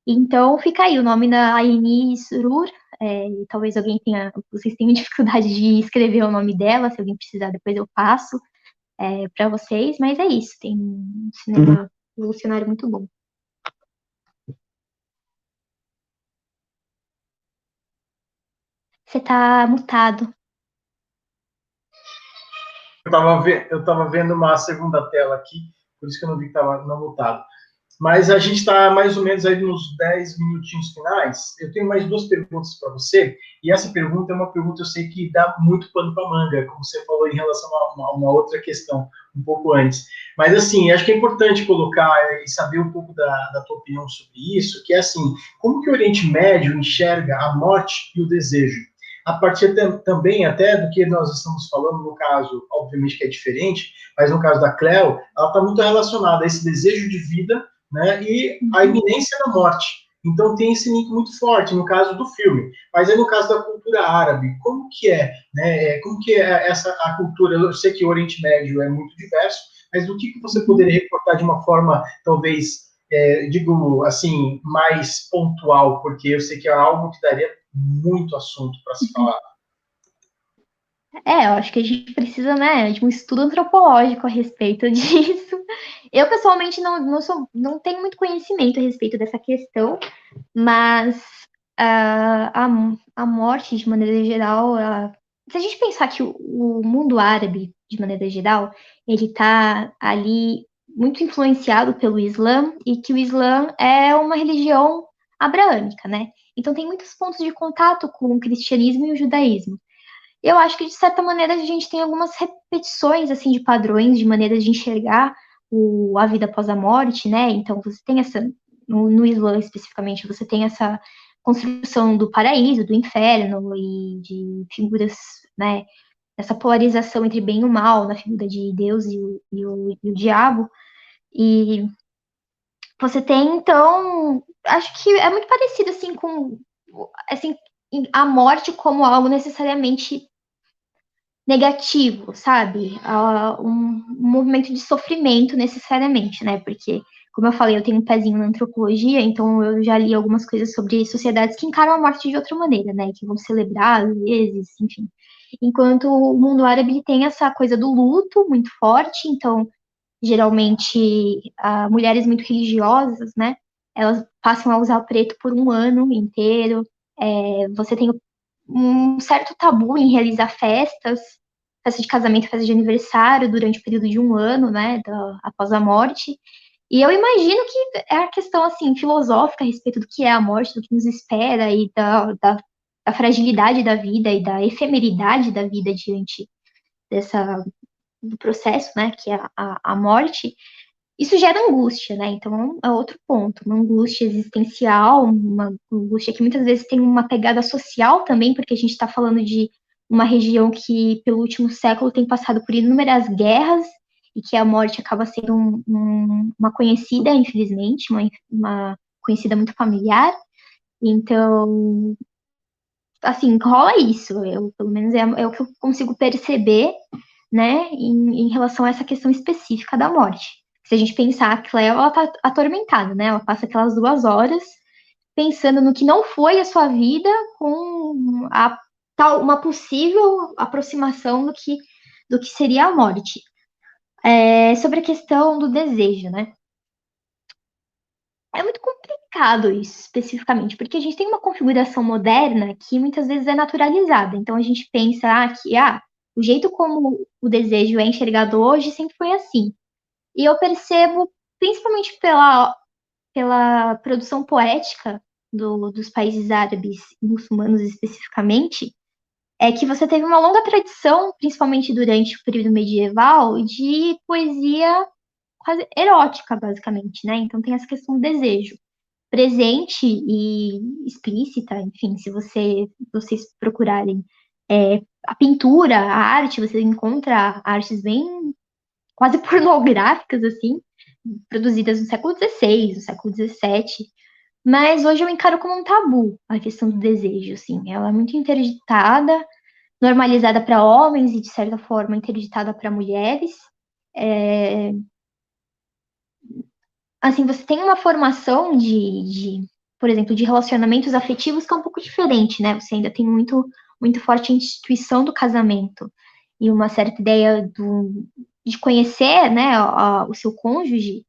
Então, fica aí o nome da Aini Surur. Talvez vocês tenham dificuldade de escrever o nome dela, se alguém precisar, depois eu passo para vocês, mas é isso, tem um cinema revolucionário muito bom. Você tá mutado. Eu estava vendo uma segunda tela aqui, por isso que eu não vi que estava não mutado. Mas a gente está mais ou menos aí nos 10 minutinhos finais. Eu tenho mais duas perguntas para você, e essa pergunta é uma pergunta, eu sei que dá muito pano para manga, como você falou em relação a uma outra questão, um pouco antes. Mas, assim, acho que é importante colocar e saber um pouco da tua opinião sobre isso, que é assim, como que o Oriente Médio enxerga a morte e o desejo? A partir também até do que nós estamos falando, no caso, obviamente que é diferente, mas no caso da Cleo, ela está muito relacionada a esse desejo de vida, né, e a iminência da morte. Então tem esse link muito forte no caso do filme. Mas aí no caso da cultura árabe, como que é, né? Como que é a cultura? Eu sei que o Oriente Médio é muito diverso, mas do que você poderia reportar de uma forma, talvez, digo assim, mais pontual, porque eu sei que é algo que daria muito assunto para se falar. Eu acho que a gente precisa, né, de um estudo antropológico a respeito disso. Eu, pessoalmente, não tenho muito conhecimento a respeito dessa questão, mas a morte, de maneira geral, se a gente pensar que o mundo árabe, de maneira geral, ele está ali muito influenciado pelo Islã, e que o Islã é uma religião abraâmica, né? Então tem muitos pontos de contato com o cristianismo e o judaísmo. Eu acho que, de certa maneira, a gente tem algumas repetições, assim, de padrões, de maneiras de enxergar a vida após a morte, né? Então, você tem no Islã, especificamente, você tem essa construção do paraíso, do inferno e de figuras, né? Essa polarização entre bem e o mal, na figura de Deus e o diabo. E você tem, então, acho que é muito parecido, assim, com, assim, a morte como algo necessariamente negativo, sabe? Um movimento de sofrimento necessariamente, né? Porque, como eu falei, eu tenho um pezinho na antropologia, então eu já li algumas coisas sobre sociedades que encaram a morte de outra maneira, né? Que vão celebrar, às vezes, enfim. Enquanto o mundo árabe tem essa coisa do luto muito forte, então, geralmente, mulheres muito religiosas, né? Elas passam a usar o preto por um ano inteiro. Você tem um certo tabu em realizar festa de casamento, festa de aniversário, durante o período de um ano, né, após a morte. E eu imagino que é a questão, assim, filosófica a respeito do que é a morte, do que nos espera e da fragilidade da vida e da efemeridade da vida diante do processo, né, que é a morte, isso gera angústia, né? Então é outro ponto, uma angústia existencial, uma angústia que muitas vezes tem uma pegada social também, porque a gente está falando de uma região que, pelo último século, tem passado por inúmeras guerras e que a morte acaba sendo uma conhecida, infelizmente, uma conhecida muito familiar. Então, assim, rola isso. Pelo menos é o que eu consigo perceber, né, em relação a essa questão específica da morte. Se a gente pensar que ela tá atormentada, né? Ela passa aquelas 2 horas pensando no que não foi a sua vida com uma possível aproximação do que seria a morte. Sobre a questão do desejo, né? É muito complicado isso, especificamente, porque a gente tem uma configuração moderna que muitas vezes é naturalizada. Então a gente pensa que o jeito como o desejo é enxergado hoje sempre foi assim. E eu percebo, principalmente pela produção poética dos países árabes e muçulmanos especificamente, é que você teve uma longa tradição, principalmente durante o período medieval, de poesia quase erótica, basicamente, né? Então tem essa questão do desejo presente e explícita, enfim, se vocês procurarem a pintura, a arte, você encontra artes bem quase pornográficas, assim, produzidas no século XVI, no século XVII, mas hoje eu encaro como um tabu a questão do desejo, assim, ela é muito interditada, normalizada para homens e, de certa forma, interditada para mulheres. Assim, você tem uma formação por exemplo, de relacionamentos afetivos que é um pouco diferente, né? Você ainda tem muito forte a instituição do casamento e uma certa ideia de conhecer, né, o seu cônjuge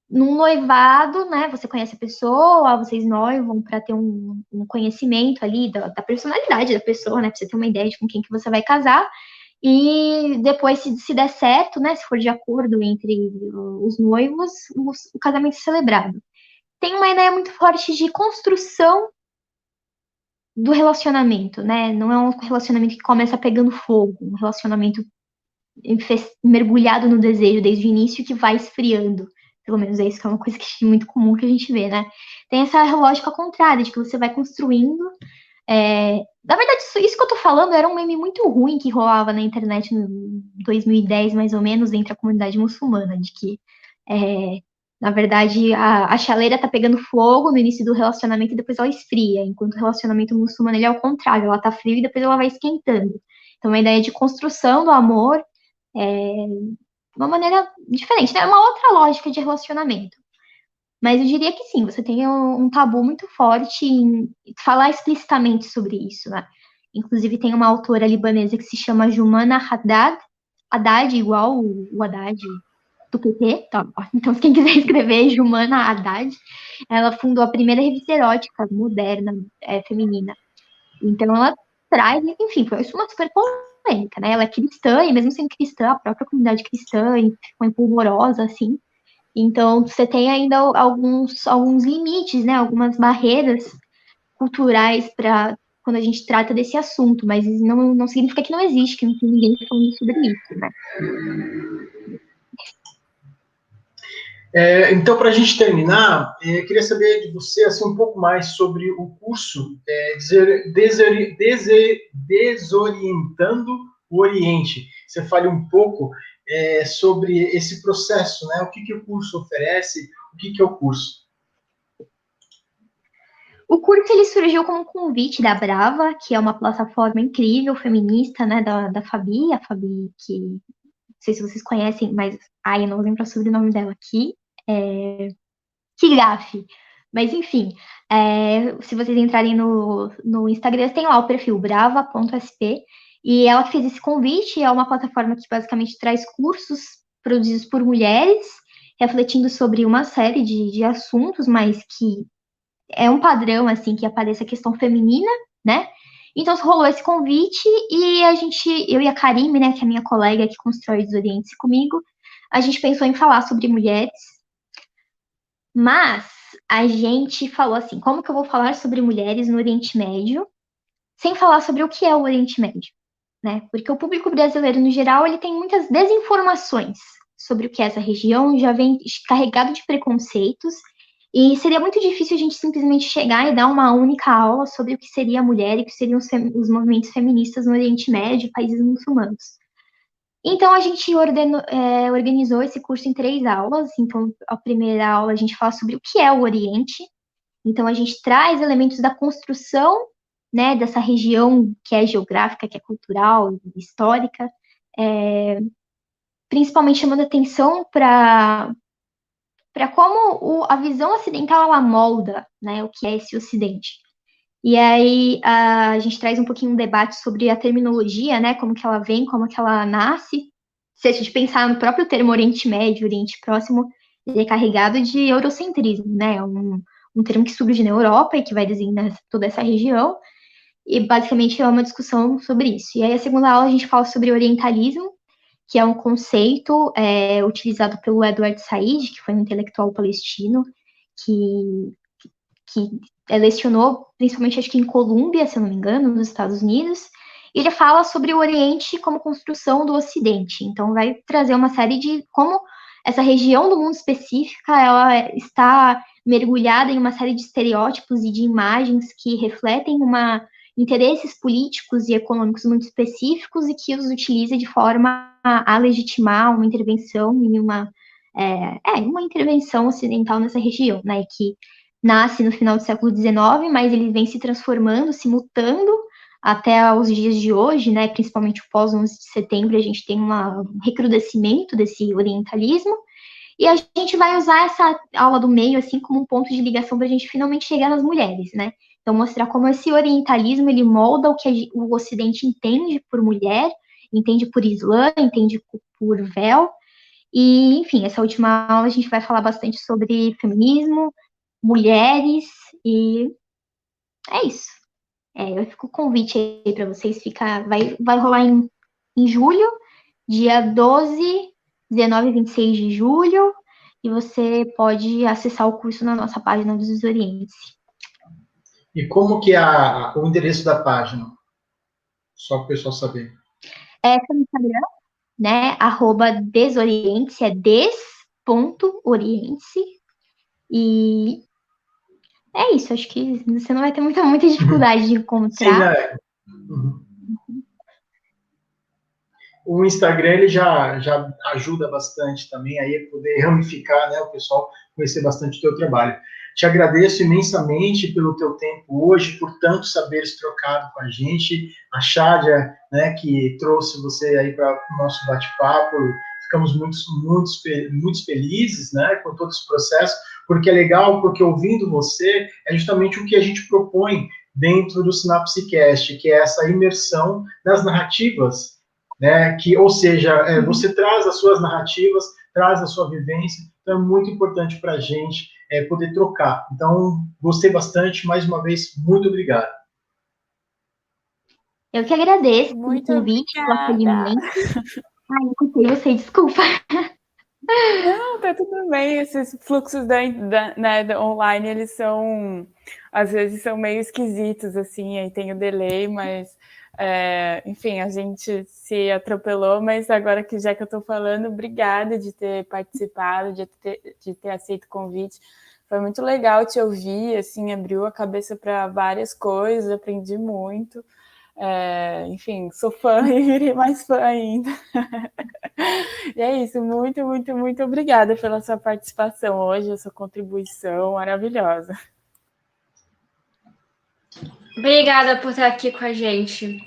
num noivado, né? Você conhece a pessoa, vocês noivam para ter um conhecimento ali da personalidade da pessoa, né? Pra você ter uma ideia de com quem que você vai casar. E depois, se der certo, né? Se for de acordo entre os noivos, o casamento é celebrado. Tem uma ideia muito forte de construção do relacionamento, né? Não é um relacionamento que começa pegando fogo, um relacionamento mergulhado no desejo desde o início que vai esfriando. Pelo menos é isso que é uma coisa que é muito comum que a gente vê, né? Tem essa lógica contrária, de que você vai construindo. Na verdade, isso que eu tô falando era um meme muito ruim que rolava na internet em 2010, mais ou menos, entre a comunidade muçulmana, de que, na verdade, a chaleira tá pegando fogo no início do relacionamento e depois ela esfria, enquanto o relacionamento muçulmano ele é o contrário, ela tá frio e depois ela vai esquentando. Então, uma ideia de construção do amor uma maneira diferente, né? É uma outra lógica de relacionamento. Mas eu diria que sim, você tem um tabu muito forte em falar explicitamente sobre isso, né? Inclusive tem uma autora libanesa que se chama Jumana Haddad, Haddad igual o Haddad do PT, tá? Então quem quiser escrever Jumana Haddad, ela fundou a primeira revista erótica moderna, feminina. Então ela traz, enfim, foi uma super polêmica, né? Ela é cristã, e mesmo sendo cristã, a própria comunidade cristã ficou empolvorosa, assim. Então, você tem ainda alguns limites, né? Algumas barreiras culturais para quando a gente trata desse assunto, mas não significa que não existe, que não tem ninguém falando sobre isso, né? Então, para a gente terminar, eu queria saber de você assim, um pouco mais sobre o curso Desorientando o Oriente. Você fale um pouco sobre esse processo, né? O que o curso oferece, o que é o curso? O curso ele surgiu como um convite da Brava, que é uma plataforma incrível, feminista, né, da Fabi, a Fabi que, não sei se vocês conhecem, mas, eu não vou lembrar sobre o sobrenome dela aqui, Kigafi. Mas, enfim, se vocês entrarem no Instagram, tem lá o perfil brava.sp, e ela fez esse convite, é uma plataforma que basicamente traz cursos produzidos por mulheres, refletindo sobre uma série de assuntos, mas que é um padrão, assim, que apareça a questão feminina, né? Então, rolou esse convite e eu e a Karime, né, que é a minha colega que constrói Desoriente comigo, a gente pensou em falar sobre mulheres, mas a gente falou assim, como que eu vou falar sobre mulheres no Oriente Médio sem falar sobre o que é o Oriente Médio, né? Porque o público brasileiro, no geral, ele tem muitas desinformações sobre o que é essa região, já vem carregado de preconceitos, e seria muito difícil a gente simplesmente chegar e dar uma única aula sobre o que seria a mulher e o que seriam os movimentos feministas no Oriente Médio e países muçulmanos. Então, a gente organizou esse curso em 3 aulas. Então, a primeira aula a gente fala sobre o que é o Oriente. Então, a gente traz elementos da construção, né, dessa região que é geográfica, que é cultural, histórica, principalmente chamando atenção para como a visão ocidental ela molda, né, o que é esse Ocidente. E aí a gente traz um pouquinho um debate sobre a terminologia, né, como que ela vem, como que ela nasce. Se a gente pensar no próprio termo Oriente Médio, Oriente Próximo, ele é carregado de eurocentrismo, né, um termo que surge na Europa e que vai designar toda essa região, e basicamente é uma discussão sobre isso. E aí a segunda aula a gente fala sobre orientalismo, que é um conceito utilizado pelo Edward Said, que foi um intelectual palestino, que lecionou, principalmente acho que em Colômbia, se eu não me engano, nos Estados Unidos. E ele fala sobre o Oriente como construção do Ocidente. Então vai trazer uma série de como essa região do mundo específica ela está mergulhada em uma série de estereótipos e de imagens que refletem interesses políticos e econômicos muito específicos e que os utiliza de forma a legitimar uma intervenção em uma intervenção ocidental nessa região, né? Que nasce no final do século XIX, mas ele vem se transformando, se mutando até os dias de hoje, né? Principalmente pós 11 de setembro, a gente tem um recrudescimento desse orientalismo. E a gente vai usar essa aula do meio assim como um ponto de ligação para a gente finalmente chegar nas mulheres, né? Então mostrar como esse orientalismo ele molda o que o Ocidente entende por mulher, entende por Islã, entende por véu. E, enfim, essa última aula a gente vai falar bastante sobre feminismo, mulheres, e é isso. Eu fico o convite aí para vocês, vai rolar em julho, dia 12, 19 e 26 de julho, e você pode acessar o curso na nossa página dos Desoriente. E como que é o endereço da página? Só para o pessoal saber. É no Instagram, né? @desoriente, é des.oriente. E é isso, acho que você não vai ter muita dificuldade de encontrar. Sim, né? Uhum. O Instagram ele já ajuda bastante também aí a poder ramificar, né, o pessoal conhecer bastante o teu trabalho. Te agradeço imensamente pelo teu tempo hoje, por tantos saberes trocados com a gente, a Chádia, né, que trouxe você aí para o nosso bate-papo. Ficamos muito felizes, né, com todo esse processo, porque é legal, porque ouvindo você é justamente o que a gente propõe dentro do Sinapsecast, que é essa imersão nas narrativas, né? Ou seja, você traz as suas narrativas, traz a sua vivência, então é muito importante para a gente poder trocar. Então, gostei bastante, mais uma vez, muito obrigado. Eu que agradeço pelo Muito convite, pelo obrigada. acolhimento. Ai, não escutei você, desculpa. Não, tá tudo bem. Esses fluxos da online, eles são, às vezes, são meio esquisitos, assim, aí tem o delay, mas, enfim, a gente se atropelou, mas agora que já que eu tô falando, obrigada de ter participado, de ter aceito o convite. Foi muito legal te ouvir, assim, abriu a cabeça para várias coisas, aprendi muito. Enfim, sou fã e virei mais fã ainda. E é isso, muito, muito, muito obrigada pela sua participação hoje, a sua contribuição maravilhosa. Obrigada por estar aqui com a gente.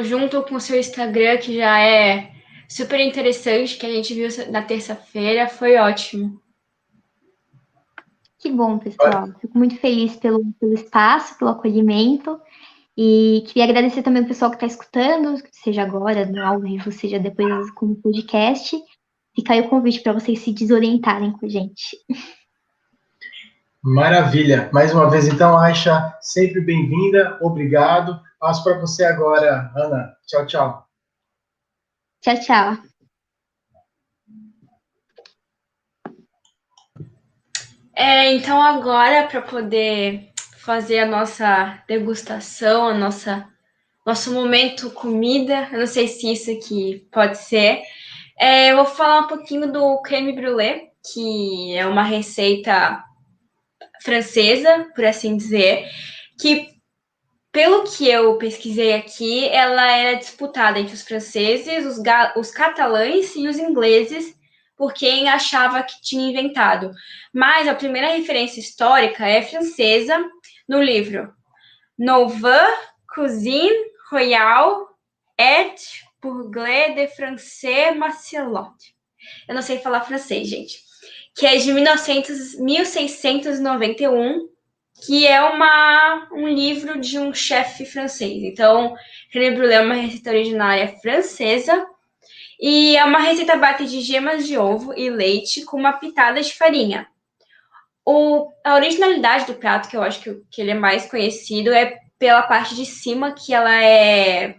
Junto com o seu Instagram, que já é super interessante, que a gente viu na terça-feira, foi ótimo. Que bom, pessoal. Fico muito feliz pelo espaço, pelo acolhimento. E queria agradecer também o pessoal que está escutando, seja agora, no ao vivo, seja depois como podcast. Fica aí o convite para vocês se desorientarem com a gente. Maravilha. Mais uma vez, então, Aisha, sempre bem-vinda, obrigado. Passo para você agora, Ana. Tchau, tchau. Tchau, tchau. Então agora, para poder fazer a nossa degustação, a nossa nosso momento comida. Eu não sei se isso aqui pode ser. Eu vou falar um pouquinho do creme brulee, que é uma receita francesa, por assim dizer, que, pelo que eu pesquisei aqui, ela era disputada entre os franceses, os catalães e os ingleses, por quem achava que tinha inventado. Mas a primeira referência histórica é francesa, no livro Nouvelle Cuisine Royale et Bourgeois de Français Marcelot. Eu não sei falar francês, gente. Que é de 1691, que é um livro de um chefe francês. Então, creme brulee é uma receita originária francesa e é uma receita à base de gemas de ovo e leite com uma pitada de farinha. A originalidade do prato, que eu acho que ele é mais conhecido, é pela parte de cima, que ela é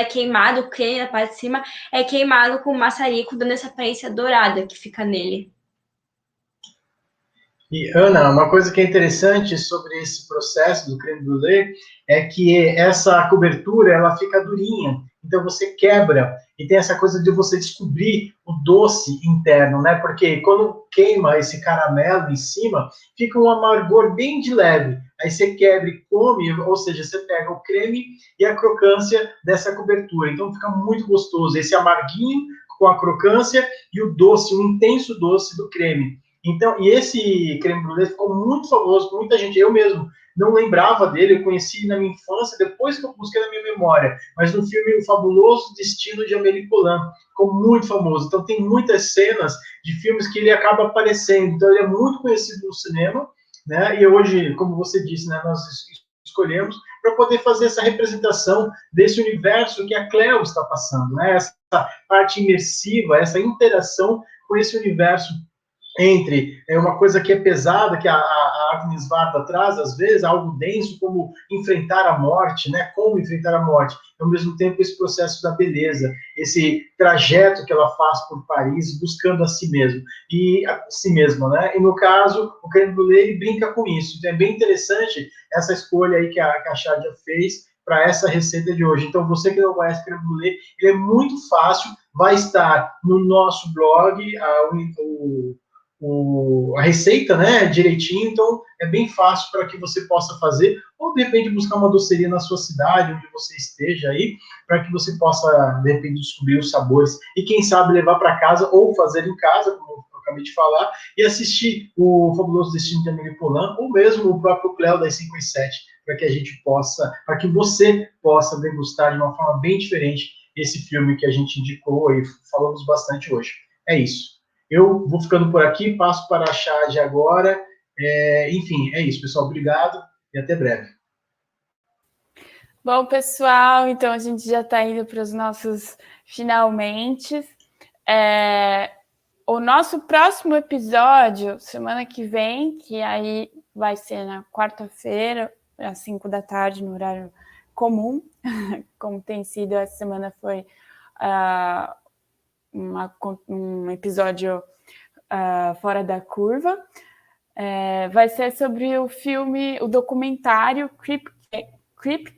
queimada, o creme na parte de cima é queimado com maçarico, dando essa aparência dourada que fica nele. E, Ana, uma coisa que é interessante sobre esse processo do creme brulee é que essa cobertura ela fica durinha, então você quebra e tem essa coisa de você descobrir o doce interno, né? Porque quando queima esse caramelo em cima, fica um amargor bem de leve. Aí você quebra e come, ou seja, você pega o creme e a crocância dessa cobertura. Então fica muito gostoso esse amarguinho com a crocância e o doce, o intenso doce do creme. Então, e esse creme brulee ficou muito famoso, muita gente, eu mesmo não lembrava dele, eu conheci na minha infância, depois que eu busquei na minha memória, mas no filme O Fabuloso Destino de Amélie Poulain, ficou muito famoso. Então tem muitas cenas de filmes que ele acaba aparecendo, então ele é muito conhecido no cinema, né? E hoje, como você disse, né, nós escolhemos para poder fazer essa representação desse universo que a Cleo está passando, né? Essa parte imersiva, essa interação com esse universo entre uma coisa que é pesada, que a Agnes Varda traz, às vezes, algo denso, como enfrentar a morte, né? Como enfrentar a morte. Ao mesmo tempo, esse processo da beleza, esse trajeto que ela faz por Paris, buscando a si mesma, né? E, no caso, o creme brulee brinca com isso. Então, é bem interessante essa escolha aí que a Shadia fez para essa receita de hoje. Então, você que não conhece creme brulee, ele é muito fácil, vai estar no nosso blog, a receita, né, direitinho, então é bem fácil para que você possa fazer, ou de repente buscar uma doceria na sua cidade, onde você esteja aí, para que você possa, de repente, descobrir os sabores e, quem sabe, levar para casa ou fazer em casa, como eu acabei de falar, e assistir o Fabuloso Destino de Amélie Poulain, ou mesmo o próprio Cleo das 5 e 7, para que a gente possa, para que você possa degustar de uma forma bem diferente esse filme que a gente indicou e falamos bastante hoje. É isso. Eu vou ficando por aqui, passo para a Chade agora. Enfim, é isso, pessoal. Obrigado e até breve. Bom, pessoal, então a gente já está indo para os nossos finalmente. O nosso próximo episódio, semana que vem, que aí vai ser na quarta-feira, às 5 da tarde, no horário comum, como tem sido, essa semana foi um episódio fora da curva. Vai ser sobre o filme, o documentário Crip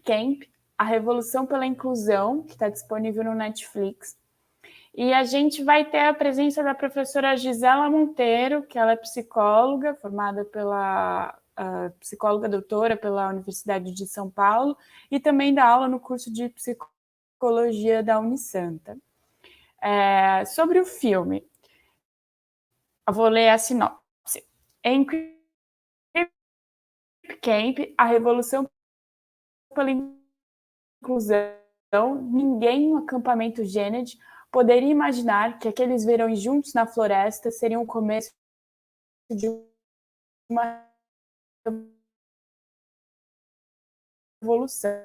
Camp, A Revolução pela Inclusão, que está disponível no Netflix. E a gente vai ter a presença da professora Gisela Monteiro, que ela é psicóloga, formada pela psicóloga doutora pela Universidade de São Paulo, e também dá aula no curso de psicologia da Unisanta. Sobre o filme, eu vou ler a sinopse. Em Crip Camp, A Revolução pela Inclusão, ninguém no acampamento Gennady poderia imaginar que aqueles verões juntos na floresta seriam o começo de uma revolução.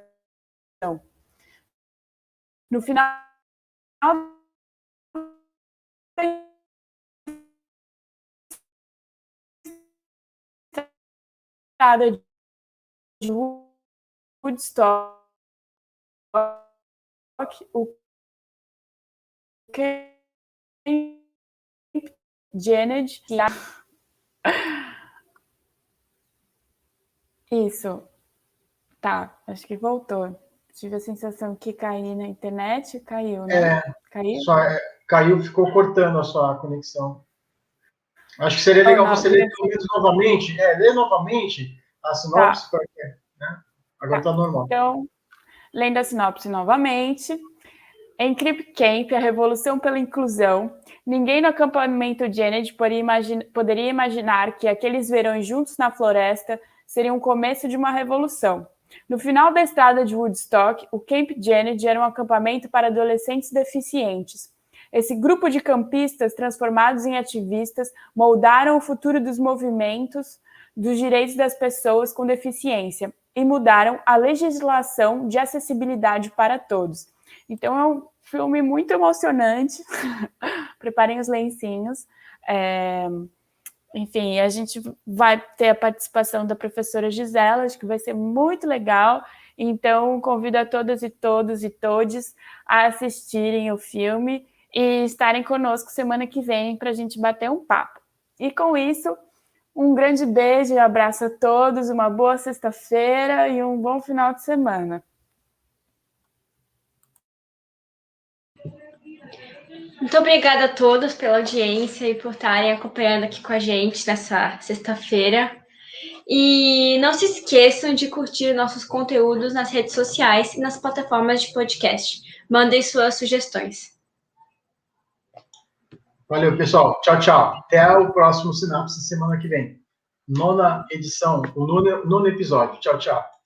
No final da de Woodstock, o Gennady, isso, tá, acho que voltou. tive a sensação que caí na internet. Caiu, né? Caiu? Caiu, ficou cortando a sua conexão. Acho que seria legal você ler novamente. Ler novamente a sinopse, Tá. Né? Agora está normal. Então, lendo a sinopse novamente. Em Crip Camp, a revolução pela inclusão, ninguém no acampamento Janet poderia imaginar que aqueles verões juntos na floresta seriam o começo de uma revolução. No final da estrada de Woodstock, o Camp Janet era um acampamento para adolescentes deficientes. Esse grupo de campistas, transformados em ativistas, moldaram o futuro dos movimentos dos direitos das pessoas com deficiência e mudaram a legislação de acessibilidade para todos. Então, é um filme muito emocionante. Preparem os lencinhos. Enfim, a gente vai ter a participação da professora Gisela, acho que vai ser muito legal. Então, convido a todas e todos e todes a assistirem o filme e estarem conosco semana que vem para a gente bater um papo. E com isso, um grande beijo e abraço a todos, uma boa sexta-feira e um bom final de semana. Muito obrigada a todos pela audiência e por estarem acompanhando aqui com a gente nessa sexta-feira. E não se esqueçam de curtir nossos conteúdos nas redes sociais e nas plataformas de podcast. Mandem suas sugestões. Valeu, pessoal. Tchau, tchau. Até o próximo Sinapse semana que vem. 9ª edição, o 9º episódio. Tchau, tchau.